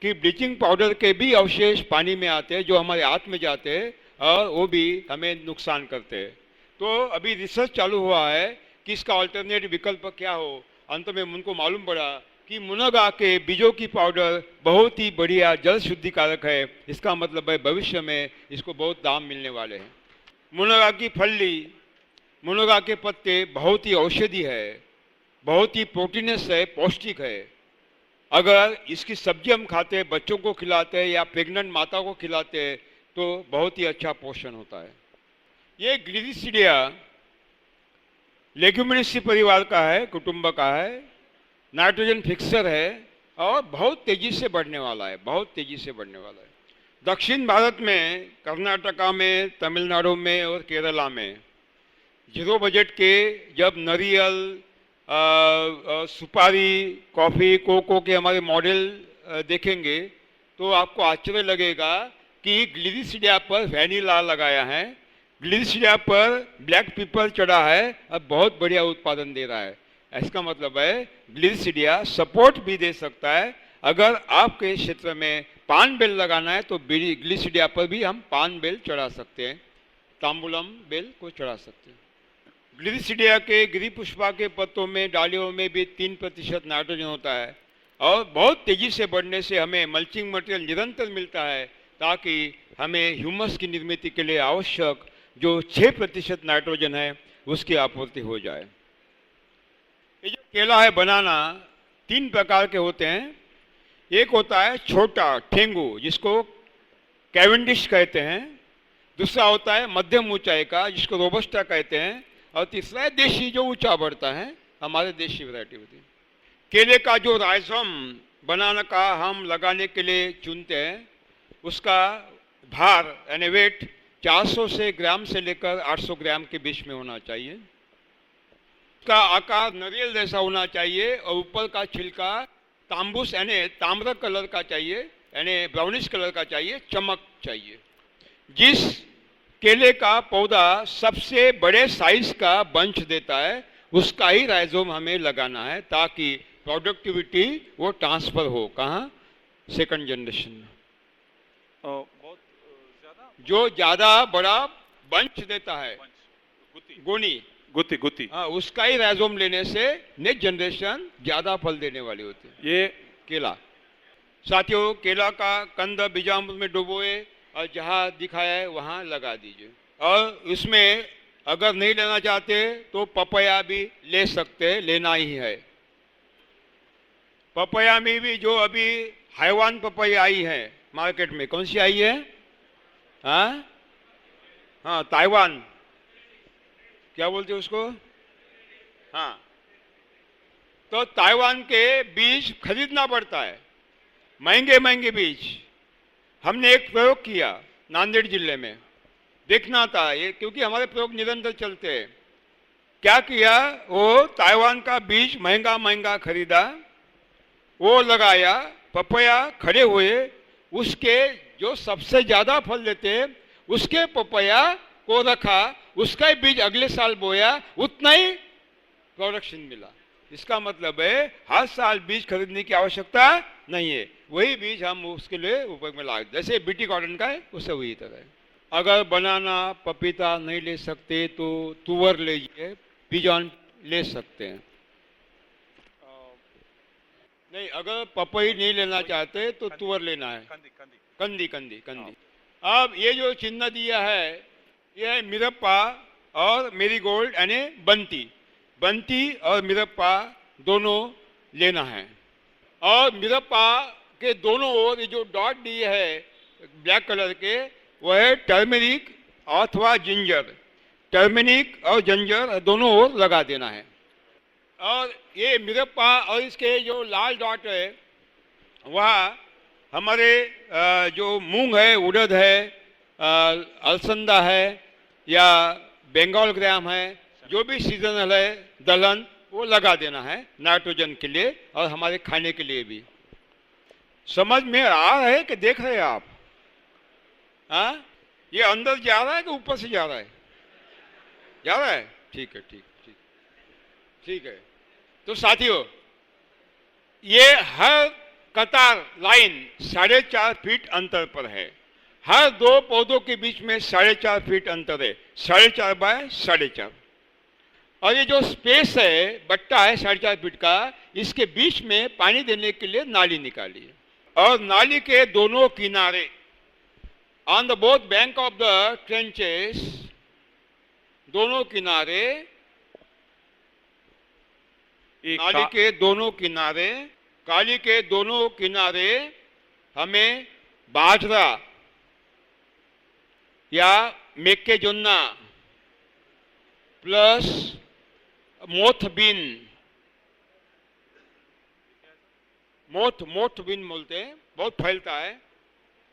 कि ब्लीचिंग पाउडर के भी अवशेष पानी में आते हैं जो हमारे हाथ में जाते हैं और वो भी हमें नुकसान करते हैं। तो अभी रिसर्च चालू हुआ है कि इसका अल्टरनेट विकल्प क्या हो। अंत में उनको मालूम पड़ा कि मुनगा के बीजों की पाउडर बहुत ही बढ़िया जल शुद्धिकारक है। इसका मतलब है भविष्य में इसको बहुत दाम मिलने वाले हैं। मुनगा की फली, मुनगा के पत्ते बहुत ही औषधि है, बहुत ही प्रोटीनस है, पौष्टिक है। अगर इसकी सब्जी हम खाते हैं, बच्चों को खिलाते हैं या प्रेग्नेंट माता को खिलाते हैं तो बहुत ही अच्छा पोषण होता है। ये ग्लिरिसिडिया लेग्यूमिनेसी परिवार का है, कुटुंब का है, नाइट्रोजन फिक्सर है और बहुत तेजी से बढ़ने वाला है, बहुत तेजी से बढ़ने वाला है। दक्षिण भारत में, कर्नाटका में, तमिलनाडु में और केरला में 0 बजट के जब नारियल, सुपारी, कॉफ़ी, कोको के हमारे मॉडल देखेंगे तो आपको आश्चर्य लगेगा कि ग्लिरिसिडिया पर वैनिला लगाया है, ग्लिरिसिडिया पर ब्लैक पेपर चढ़ा है और बहुत बढ़िया उत्पादन दे रहा है। इसका मतलब है ग्लिरिसिडिया सपोर्ट भी दे सकता है। अगर आपके क्षेत्र में पान बेल लगाना है तो ग्लिरिसिडिया पर भी हम पान बेल चढ़ा सकते हैं, तांबुलम बेल को चढ़ा सकते हैं। ग्लिरिसिडिया के गिरिपुष्पा के पत्तों में, डालियों में भी 3% नाइट्रोजन होता है और बहुत तेजी से बढ़ने से हमें मल्चिंग मटेरियल निरंतर मिलता है ताकि हमें ह्यूमस की निर्मित के लिए आवश्यक जो 6% नाइट्रोजन है उसकी आपूर्ति हो जाए। ये जो केला है, बनाना, 3 प्रकार के होते हैं। एक होता है छोटा ठेंगू जिसको कैवेंडिश कहते हैं, दूसरा होता है मध्यम ऊंचाई का जिसको रोबस्टा कहते हैं, और तीसरा है देशी जो ऊंचा बढ़ता है, हमारे देशी वैरायटी होती है। केले का जो राइजोम बनाना का हम लगाने के लिए चुनते हैं, उसका भार यानी वेट 400 से ग्राम से लेकर 800 ग्राम के बीच में होना चाहिए। उसका आकार नारियल जैसा होना चाहिए और ऊपर का छिलका तांबूस यानी ताम्र कलर का चाहिए, यानी ब्राउनिश कलर का चाहिए, चमक चाहिए। जिस केले का पौधा सबसे बड़े साइज का बंच देता है उसका ही राइजोम हमें लगाना है ताकि प्रोडक्टिविटी वो ट्रांसफर हो। कहाँ? सेकंड जनरेशन में।
बहुत ज्यादा
जो ज्यादा बड़ा बंच देता है, गोनी,
गुत्ती गुत्ती,
हाँ, उसका ही राइजोम लेने से नेक्स्ट जनरेशन ज्यादा फल देने वाली होती है।
ये
केला साथियों, केला का कंद बीजामृत में डुबोए और जहाँ दिखाया है वहाँ लगा दीजिए। और इसमें अगर नहीं लेना चाहते तो पपया भी ले सकते, लेना ही है। पपया में भी जो अभी हैवान पपया आई है मार्केट में, कौन सी आई है? हाँ हाँ, ताइवान, क्या बोलते हैं उसको? हाँ, तो ताइवान के बीज खरीदना पड़ता है, महंगे महंगे बीज। हमने एक प्रयोग किया नांदेड़ जिले में, देखना था ये, क्योंकि हमारे प्रयोग निरंतर चलते हैं। क्या किया, वो ताइवान का बीज महंगा महंगा खरीदा, वो लगाया, पपया खड़े हुए, उसके जो सबसे ज्यादा फल देते उसके पपया को रखा, उसका ही बीज अगले साल बोया, उतना ही प्रोडक्शन मिला। इसका मतलब है हर साल बीज खरीदने की आवश्यकता नहीं है, वही बीज हम उसके लिए उपयोग में ला, जैसे बीटी कॉटन का है उससे वही तरह है। अगर बनाना पपीता नहीं ले सकते तो तुअर लीजिए, पिजॉन ले सकते हैं। नहीं, अगर पपई नहीं लेना चाहते तो तुअर लेना है, कंदी कंदी कंदी। अब ये जो चिन्ह दिया है ये है मिरप्पा और मेरीगोल्ड यानी बंती। बंती और मिरप्पा दोनों लेना है। और मिरप्पा के दोनों ओर ये जो डॉट दिए है ब्लैक कलर के, वह है टर्मेरिक अथवा जिंजर। टर्मेरिक और जिंजर दोनों ओर लगा देना है। और ये मिरप्पा और इसके जो लाल डॉट है वह हमारे जो मूंग है, उड़द है, अलसंदा है या बंगाल ग्राम है, जो भी सीजनल है दलहन, वो लगा देना है नाइट्रोजन के लिए और हमारे खाने के लिए भी। समझ में आ रहा है कि देख रहे हैं आप? हाँ, ये अंदर जा रहा है कि ऊपर से जा रहा है? जा रहा है, ठीक है, ठीक ठीक ठीक है। तो साथियों, ये हर कतार लाइन 4.5 फीट अंतर पर है। हर दो पौधों के बीच में 4.5 फीट अंतर है, 4.5 बाय 4.5। और ये जो स्पेस है, बट्टा है 4.5 फीट का, इसके बीच में पानी देने के लिए नाली निकाली है। और नाली के दोनों किनारे, on the both bank of the trenches, दोनों किनारे, नाली के दोनों किनारे, काली के दोनों किनारे हमें बाजरा या मेक्केजोन्ना प्लस मोथबीन, मोथबीन बोलते हैं, बहुत फैलता है,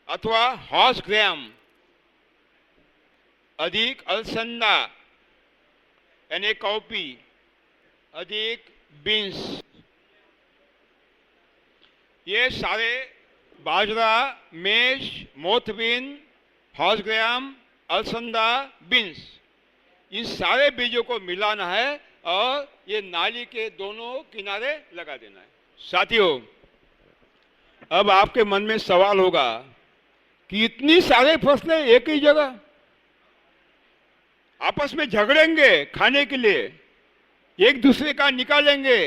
अथवा हॉर्स ग्राम अधिक अलसंदा यानी कॉपी अधिक बीन्स, ये सारे बाजरा, मेज, मोथबीन, हॉर्स ग्राम, अलसंदा, बीन्स, इन सारे बीजों को मिलाना है और ये नाली के दोनों किनारे लगा देना है। साथियों, अब आपके मन में सवाल होगा कि इतनी सारे फसलें एक ही जगह आपस में झगड़ेंगे खाने के लिए, एक दूसरे का निकालेंगे,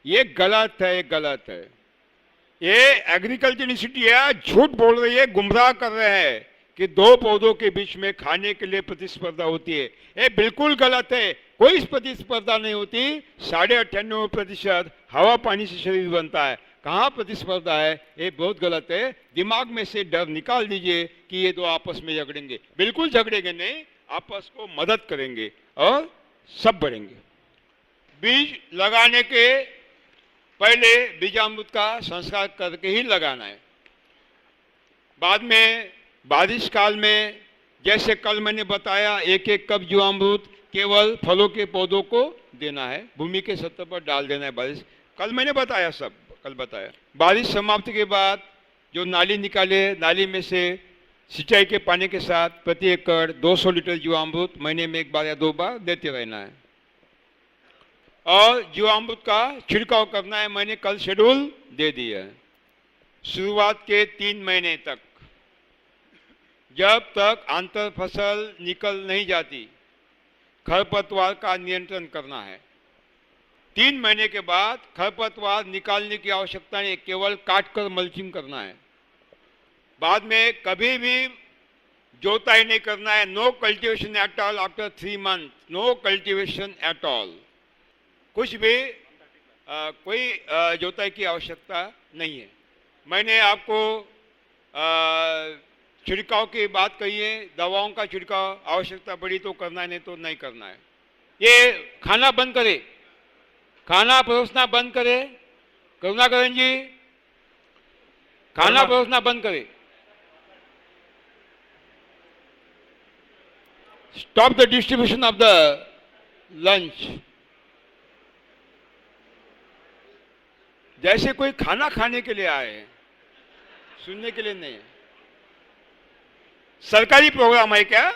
ये गलत है, गलत है। ये एग्रीकल्चर इंस्टीट्यूट झूठ बोल रही है, गुमराह कर रहे हैं कि दो पौधों के बीच में खाने के लिए प्रतिस्पर्धा होती है। ये बिल्कुल गलत है, कोई प्रतिस्पर्धा नहीं होती। 98% हवा पानी से शरीर बनता है, कहाँ प्रतिस्पर्धा है? ये बहुत गलत है। दिमाग में से डर निकाल दीजिए कि ये दो आपस में झगड़ेंगे, बिल्कुल झगड़ेंगे नहीं, आपस को मदद करेंगे और सब बढ़ेंगे। बीज लगाने के पहले बीजामृत का संस्कार करके ही लगाना है। बाद में बारिश काल में, जैसे कल मैंने बताया, एक एक कप जीवामृत केवल फलों के पौधों को देना है, भूमि के सतह पर डाल देना है। बारिश कल मैंने बताया, सब कल बताया। बारिश समाप्ति के बाद जो नाली निकाले, नाली में से सिंचाई के पानी के साथ प्रति एकड़ 200 लीटर जीवामृत महीने में 1 बार या 2 बार देते रहना है। और जीवामृत का छिड़काव करना है, मैंने कल शेड्यूल दे दिया है। शुरुआत के 3 महीने तक, जब तक आंतर फसल निकल नहीं जाती, खरपतवार का नियंत्रण करना है। 3 महीने के बाद खरपतवार निकालने की आवश्यकता नहीं, केवल काटकर मल्चिंग करना है। बाद में कभी भी जोताई नहीं करना है। No cultivation at all after 3 month, no cultivation at all. कुछ भी कोई जोताई की आवश्यकता नहीं है। मैंने आपको छिड़काव की बात कही है, दवाओं का छिड़काव आवश्यकता पड़ी तो करना है, नहीं तो नहीं करना है। ये खाना बंद करे, खाना परोसना बंद करे, करुणाकरण जी खाना परोसना बंद करे। Stop the distribution of the lunch. जैसे कोई खाना खाने के लिए आए हैं, सुनने के लिए नहीं है। सरकारी प्रोग्राम है क्या?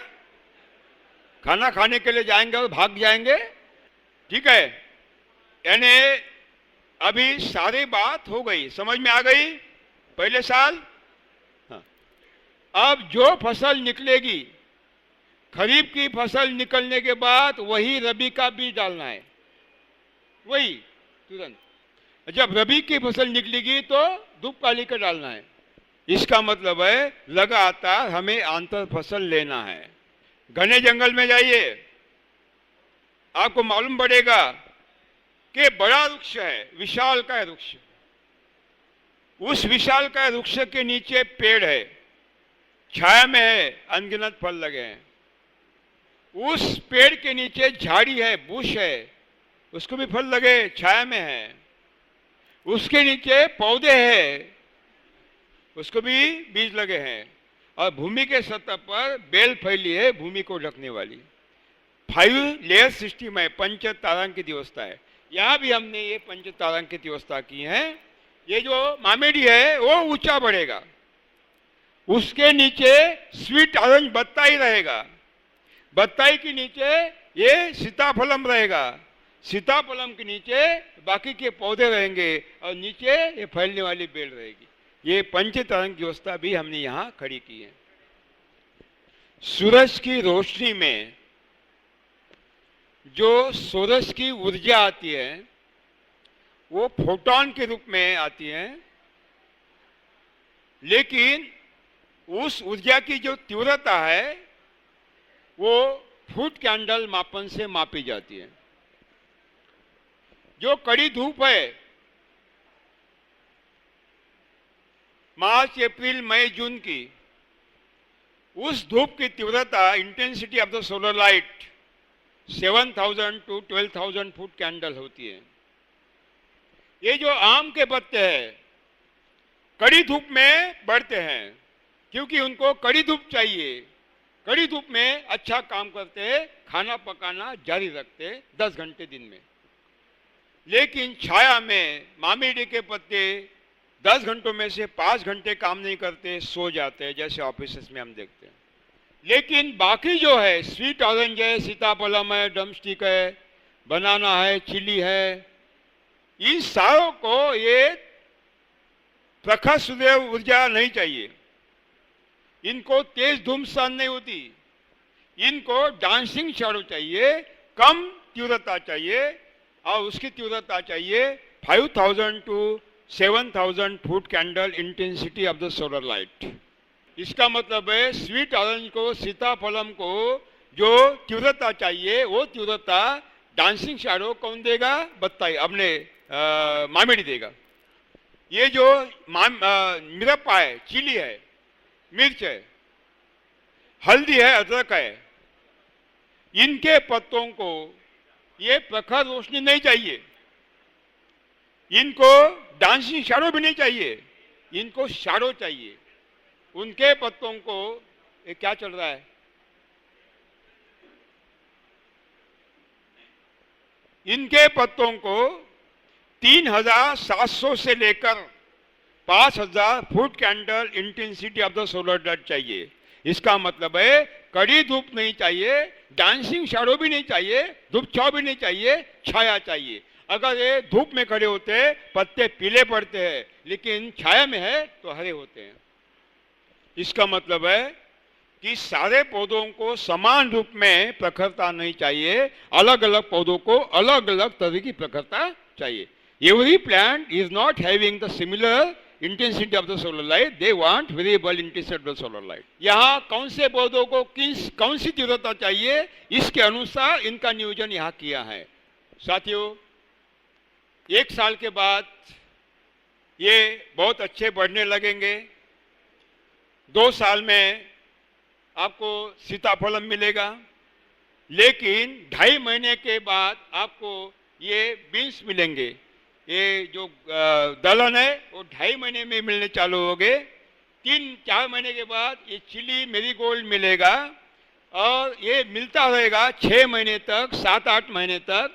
खाना खाने के लिए जाएंगे और भाग जाएंगे? ठीक है, यानी अभी सारी बात हो गई, समझ में आ गई पहले साल। हाँ। अब जो फसल निकलेगी, खरीफ की फसल निकलने के बाद वही रबी का बीज डालना है, वही तुरंत। जब रबी की फसल निकलेगी तो धूपकाली का डालना है। इसका मतलब है लगातार हमें आंतर फसल लेना है। घने जंगल में जाइए, आपको मालूम पड़ेगा कि बड़ा वृक्ष है, विशालकाय वृक्ष। उस विशालकाय वृक्ष के नीचे पेड़ है, छाया में है, अनगिनत फल लगे हैं। उस पेड़ के नीचे झाड़ी है, बुश है, उसको भी फल लगे, छाया में है। उसके नीचे पौधे हैं, उसको भी बीज लगे हैं। और भूमि के सतह पर बेल फैली है, भूमि को ढकने वाली। 5 लेयर सिस्टम है, पंच तारांकित व्यवस्था है। यहाँ भी हमने ये पंच तारांकित व्यवस्था की है। ये जो मामेडी है वो ऊंचा बढ़ेगा, उसके नीचे स्वीट ऑरेंज बत्ताई रहेगा, बत्ताई के नीचे ये सीताफलम रहेगा, सीताफलम के नीचे बाकी के पौधे रहेंगे और नीचे ये फैलने वाली बेल रहेगी। ये पंचतरंग व्यवस्था भी हमने यहाँ खड़ी की है। सूरज की रोशनी में जो सूरज की ऊर्जा आती है वो फोटोन के रूप में आती है, लेकिन उस ऊर्जा की जो तीव्रता है वो फुट कैंडल मापन से मापी जाती है। जो कड़ी धूप है, मार्च, अप्रैल, मई, जून की, उस धूप की तीव्रता, intensity of the solar light 7000 to 12,000 foot candle होती है। ये जो आम के पत्ते हैं कड़ी धूप में बढ़ते हैं, क्योंकि उनको कड़ी धूप चाहिए। कड़ी धूप में अच्छा काम करते, खाना पकाना जारी रखते 10 घंटे दिन में। लेकिन छाया में मामेडी के पत्ते 10 घंटों में से 5 घंटे काम नहीं करते, सो जाते हैं, जैसे ऑफिस में हम देखते हैं। लेकिन बाकी जो है, स्वीट ऑरेंज है, सीताफलम है, ड्रमस्टिक है, बनाना है, चिली है, इन सारों को ये प्रखर सूर्य ऊर्जा नहीं चाहिए। इनको तेज धूप सहन नहीं होती, इनको डांसिंग शैडो चाहिए, कम तीव्रता चाहिए, और उसकी तीव्रता चाहिए 5000 to 7000 foot candle intensity of the solar light. इसका मतलब है स्वीट ऑरेंज को, सीताफलम को जो तीव्रता चाहिए वो तीव्रता डांसिंग शैडो कौन देगा? बत्ताई, अपने मामेडी देगा। ये जो मिरपा है, चिली है, मिर्च है, हल्दी है, अदरक है, इनके पत्तों को ये प्रखर रोशनी नहीं चाहिए, इनको डांसिंग शैडो भी नहीं चाहिए, इनको शैडो चाहिए। उनके पत्तों को ये क्या चल रहा है? इनके पत्तों को 3700 से लेकर 5000 foot candle intensity of the solar light चाहिए। इसका मतलब है कड़ी धूप नहीं चाहिए, डांसिंग शैडो भी नहीं चाहिए, धूप छाव भी नहीं चाहिए, छाया चाहिए। अगर ये धूप में खड़े होते हैं पत्ते पीले पड़ते हैं, लेकिन छाया में है तो हरे होते हैं। इसका मतलब है कि सारे पौधों को समान रूप में प्रखरता नहीं चाहिए, अलग अलग पौधों को अलग अलग तरह की प्रखरता चाहिए। Every plant is not having the similar intensity of the solar light, they want variable intensity of the solar light. यहाँ कौन से पौधों को कौन सी तीव्रता चाहिए, इसके अनुसार इनका नियोजन यहाँ किया है। साथियों, 1 साल के बाद ये बहुत अच्छे बढ़ने लगेंगे। 2 साल में आपको सीताफलम मिलेगा, लेकिन 2.5 महीने के बाद आपको ये बीन्स मिलेंगे। ये जो दलहन है वो 2.5 महीने में मिलने चालू हो गए। 3-4 महीने के बाद ये चिली मेरीगोल्ड मिलेगा और ये मिलता रहेगा 6 महीने तक, 7-8 महीने तक।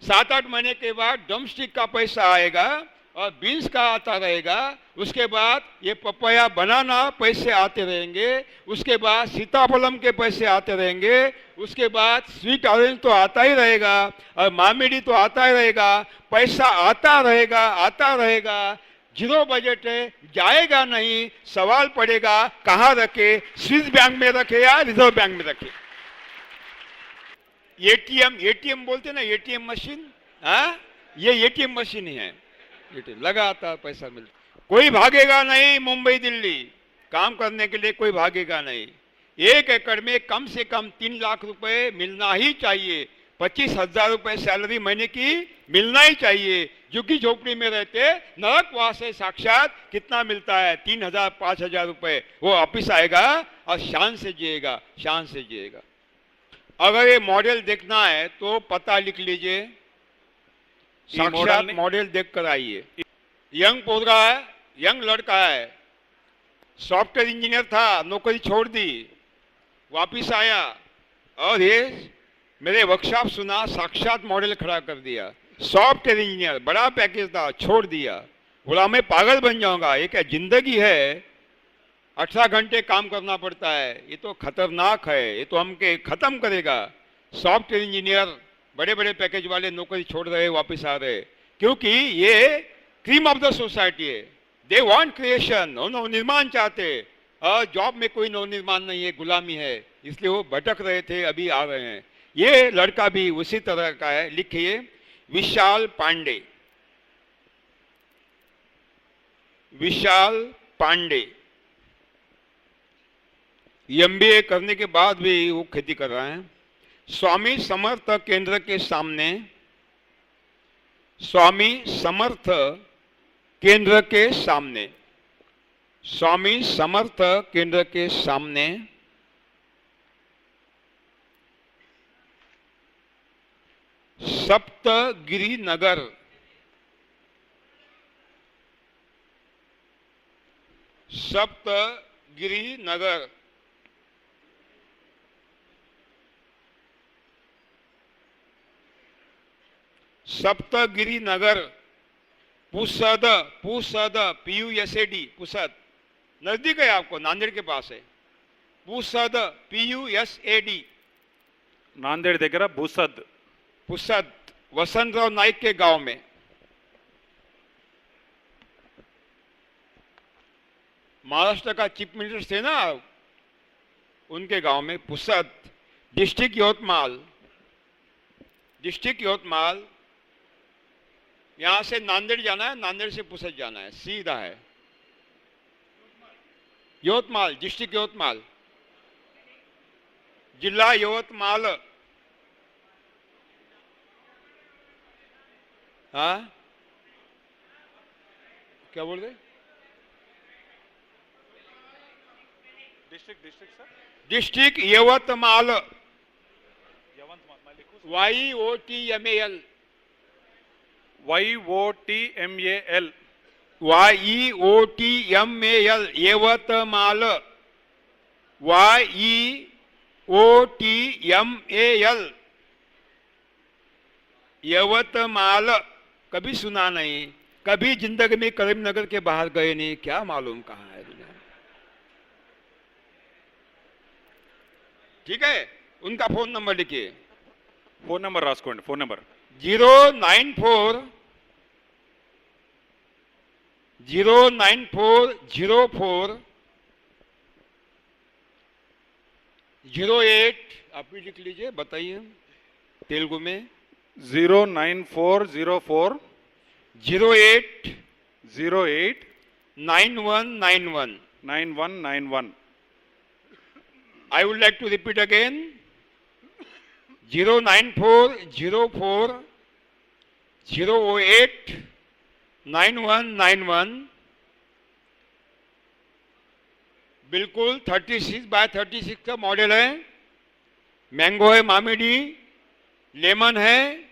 7-8 महीने के बाद ड्रमस्टिक का पैसा आएगा और बीन्स का आता रहेगा। उसके बाद ये पपाया बनाना पैसे आते रहेंगे, उसके बाद सीताफलम के पैसे आते रहेंगे, उसके बाद स्वीट ऑरेंज तो आता ही रहेगा और मामिडी तो आता ही रहेगा। पैसा आता रहेगा। जीरो बजट है, जाएगा नहीं। सवाल पड़ेगा कहाँ रखे, स्विस बैंक में रखे या रिजर्व बैंक में रखे। एटीएम बोलते ना, एटीएम मशीन, हाँ, ये एटीएम मशीन ही है। लगातार पैसा मिलता, कोई भागेगा नहीं। मुंबई दिल्ली काम करने के लिए कोई भागेगा नहीं। 1 एकड़ में कम से कम 3 लाख रुपए मिलना ही चाहिए। 25,000 रुपए सैलरी महीने की मिलना ही चाहिए। झुग्गी झोपड़ी में रहते नरकवास है साक्षात। कितना मिलता है? 3,000-5,000 रुपए। वो ऑफिस आएगा और शान से जिएगा। अगर ये मॉडल देखना है तो पता लिख लीजिए, साक्षात मॉडल देख कर आइए। यंग पौधा है, यंग लड़का है, सॉफ्टवेयर इंजीनियर था, नौकरी छोड़ दी, वापिस आया और ये मेरे वर्कशॉप सुना, साक्षात मॉडल खड़ा कर दिया। सॉफ्टवेयर इंजीनियर, बड़ा पैकेज था, छोड़ दिया। बोला मैं पागल बन जाऊंगा, ये क्या जिंदगी है? 18 घंटे काम करना पड़ता है, ये तो खतरनाक है, ये तो हमके खत्म करेगा। सॉफ्टवेयर इंजीनियर बड़े बड़े पैकेज वाले नौकरी छोड़ रहे, वापस आ रहे, क्योंकि ये क्रीम ऑफ द सोसाइटी है। दे वांट क्रिएशन, निर्माण चाहते, और जॉब में कोई नवनिर्माण नहीं है, गुलामी है, इसलिए वो भटक रहे थे, अभी आ रहे हैं। ये लड़का भी उसी तरह का है। लिखिए, विशाल पांडे MBA करने के बाद भी वो खेती कर रहे हैं। स्वामी समर्थ केंद्र के सामने, स्वामी समर्थ केंद्र के सामने सप्तगिरी नगर, पुसद, PUSAD, पुसद नजदीक है आपको, नांदेड़ के पास है। पुसद, PUSAD,
नांदेड़ దగ్గర
पुसद वसंतराव नाइक के गांव में। महाराष्ट्र का चीफ मिनिस्टर थे ना, उनके गांव में। पुसद, डिस्ट्रिक्ट यवतमाल। यहां से नांदेड़ जाना है, नांदेड़ से पुसद जाना है, सीधा है। यवतमाल, डिस्ट्रिक्ट यवतमाल, जिला यवतमाल। हाँ, क्या बोल रहे? District Yavatmal, YOTMAL, Yavatmal, Yavatmal. कभी सुना नहीं, कभी जिंदगी में करीमनगर के बाहर गए नहीं, क्या मालूम कहाँ है दुनिया। ठीक है, उनका फोन नंबर लिखिए।
फोन नंबर रास्कोंड, फोन नंबर
094 04 08 आप भी लिख लीजिए, बताइए तेलुगु में।
09404
08
08
9191.
9191.
I would like to repeat again. 09404 08 9191. बिल्कुल 36x36 का मॉडल है। मैंगो है, मामिडी, लेमन है,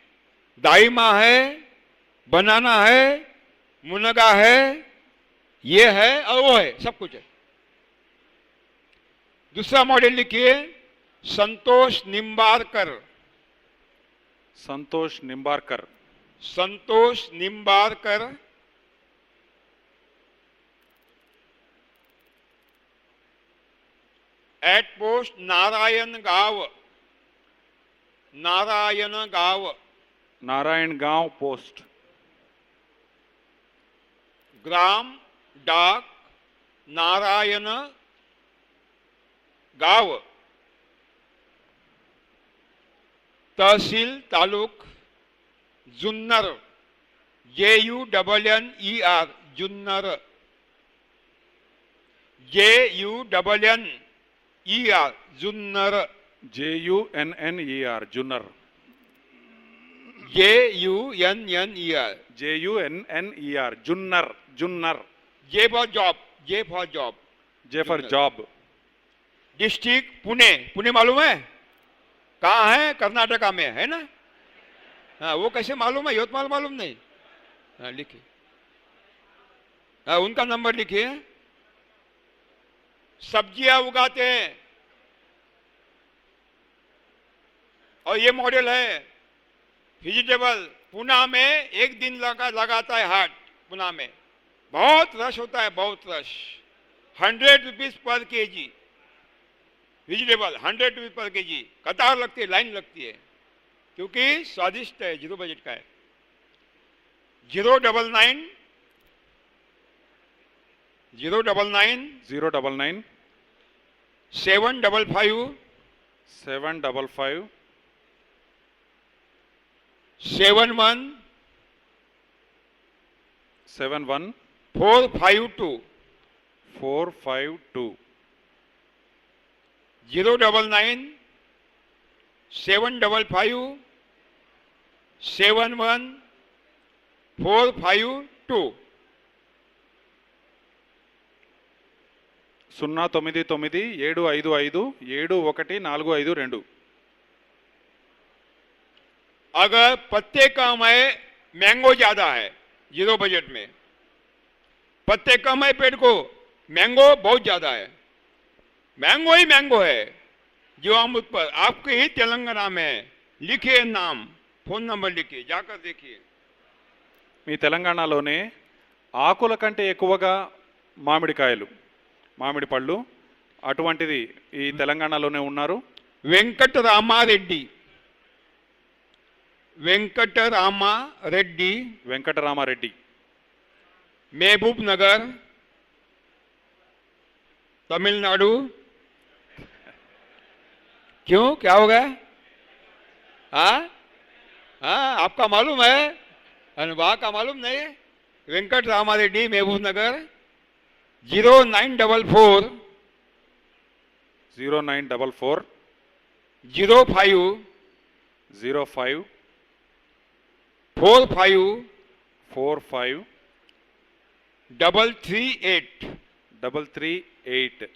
दाइमा है, बनाना है, मुनगा है, ये है और वो है, सब कुछ है। दूसरा मॉडल लिखिए, Santosh Nimbarkar.
Santosh Nimbarkar.
Santosh Nimbarkar. At post Narayan Gaon. Narayan Gaon.
Narayangaon post.
ग्राम डाक Narayan Gaon. Tehsil taluk Junnar. JUNNER Junnar. JUNNER Junnar.
JUNNER Junnar.
JUNNER
JUNNER Junnar. Junnar.
J for job. J for job.
J for job.
District Pune. Pune मालूम है कहाँ है? कर्नाटका में है ना। हाँ, वो कैसे मालूम है? यवतमाल मालूम नहीं। हाँ लिखिए। हाँ, उनका नंबर लिखिए। सब्जियां उगाते हैं और ये मॉडल है वेजिटेबल। पुणे में एक दिन लगाता है हाट। पुणे में बहुत रश होता है, बहुत rush. 100 rupees per KG vegetable. 100 rupees per KG. कतार लगती है, लाइन लगती है, क्योंकि स्वादिष्ट है, 0 बजट का है। 099 099
099
755
755
71
71
452
452
099 755 71 452
0997557557142.
अगर पत्ते कम है, मैंगो ज्यादा है 0 बजट में। पत्ते कम है पेड़ को, मैंगो बहुत ज्यादा है। मैंगो ही मैंगो है। जीवामृत पर आपके ही तेलंगाना में है। लिखिए नाम, फोन नंबर लिखिए, जाकर देखिए।
మీ తెలంగాణలోనే ఆకుల కంటే ఎక్కువగా మామిడికాయలు, మామిడి పళ్ళు, అటువంటిది ఈ తెలంగాణలోనే ఉన్నారు.
వెంకటరామారెడ్డి. వెంకటరామారెడ్డి.
వెంకటరామారెడ్డి.
महबूब नगर तमिलनाडु। क्यों, क्या हो गया? हाँ हाँ, आपका मालूम है, अनुवाह का मालूम नहीं है? वेंकट रामारेड्डी, महबूब नगर। 0944
0944
05
05
45
45
338
338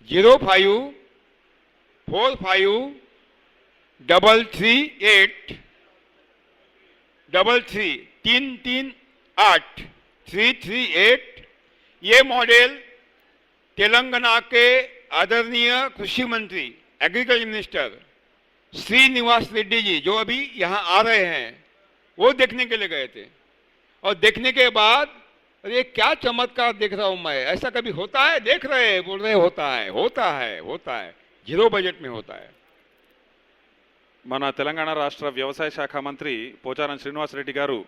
0944 05 45 338 338 338। ये मॉडल तेलंगाना के आदरणीय कृषि मंत्री, एग्रीकल्चर मिनिस्टर श्रीनिवास रेड्डी जी, जो अभी यहाँ आ रहे हैं, वो देखने के लिए गए थे। और देखने के बाद अरे क्या चमत्कार देख रहा हूं मैं, ऐसा कभी होता है? देख रहे हैं, बोल रहे होता है, होता है, होता है, 0 बजट में होता है।
మన తెలంగాణ రాష్ట్ర వ్యవసాయ శాఖ మంత్రి పోచారం శ్రీనివాసరెడ్డి గారు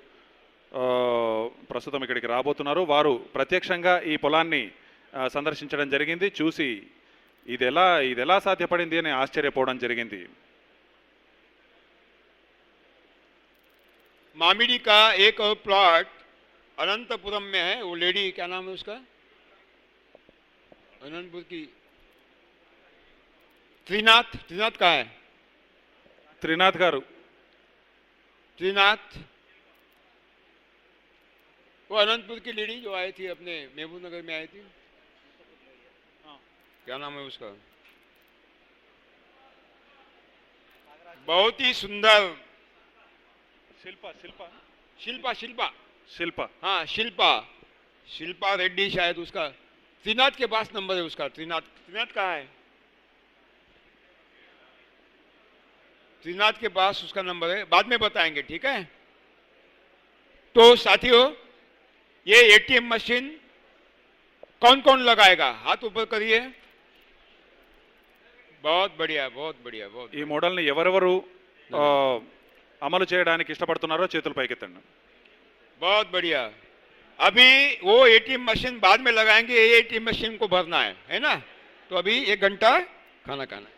ప్రస్తుతం ఇక్కడికి రాబోతున్నారు. వారు ప్రత్యక్షంగా ఈ పొలాన్ని సందర్శించడం జరిగింది. చూసి ఇది ఎలా సాధ్యపడింది అని ఆశ్చర్యపోవడం జరిగింది.
मामिडी का एक प्लॉट अनंतपुरम में है. वो लेडी क्या नाम है उसका, अनंतपुर की, त्रिनाथ. त्रिनाथ का है,
త్రినాథ్ గారు.
त्रिनाथ. वो अनंतपुर की लेडी जो आई थी अपने महबूब नगर में आई थी, क्या नाम है उसका, बहुत ही सुंदर.
శిల్ప శిల్ప
शिल्पा. शिल्पा.
శిల్ప
हाँ शिल्पा. शिल्पा रेड्डी शायद उसका. त्रिनाथ के पास नंबर है उसका. त्रिनाथ. त्रिनाथ कहाँ है, त्रिनाथ के पास उसका नंबर है, बाद में बताएंगे, ठीक है. तो साथियों, ये एटीएम मशीन कौन कौन लगाएगा, हाथ ऊपर करिए. बहुत बढ़िया, बहुत बढ़िया, बहुत.
ఈ మోడల్ని ఎవరెవరు అమలు చేయడానికి ఇష్టపడుతున్నారో చేతులు పైకెత్తండి.
बहुत बढ़िया. अभी वो एटीएम मशीन बाद में लगाएंगे, ये एटीएम मशीन को भरना है ना. तो अभी 1 घंटा खाना खाना है.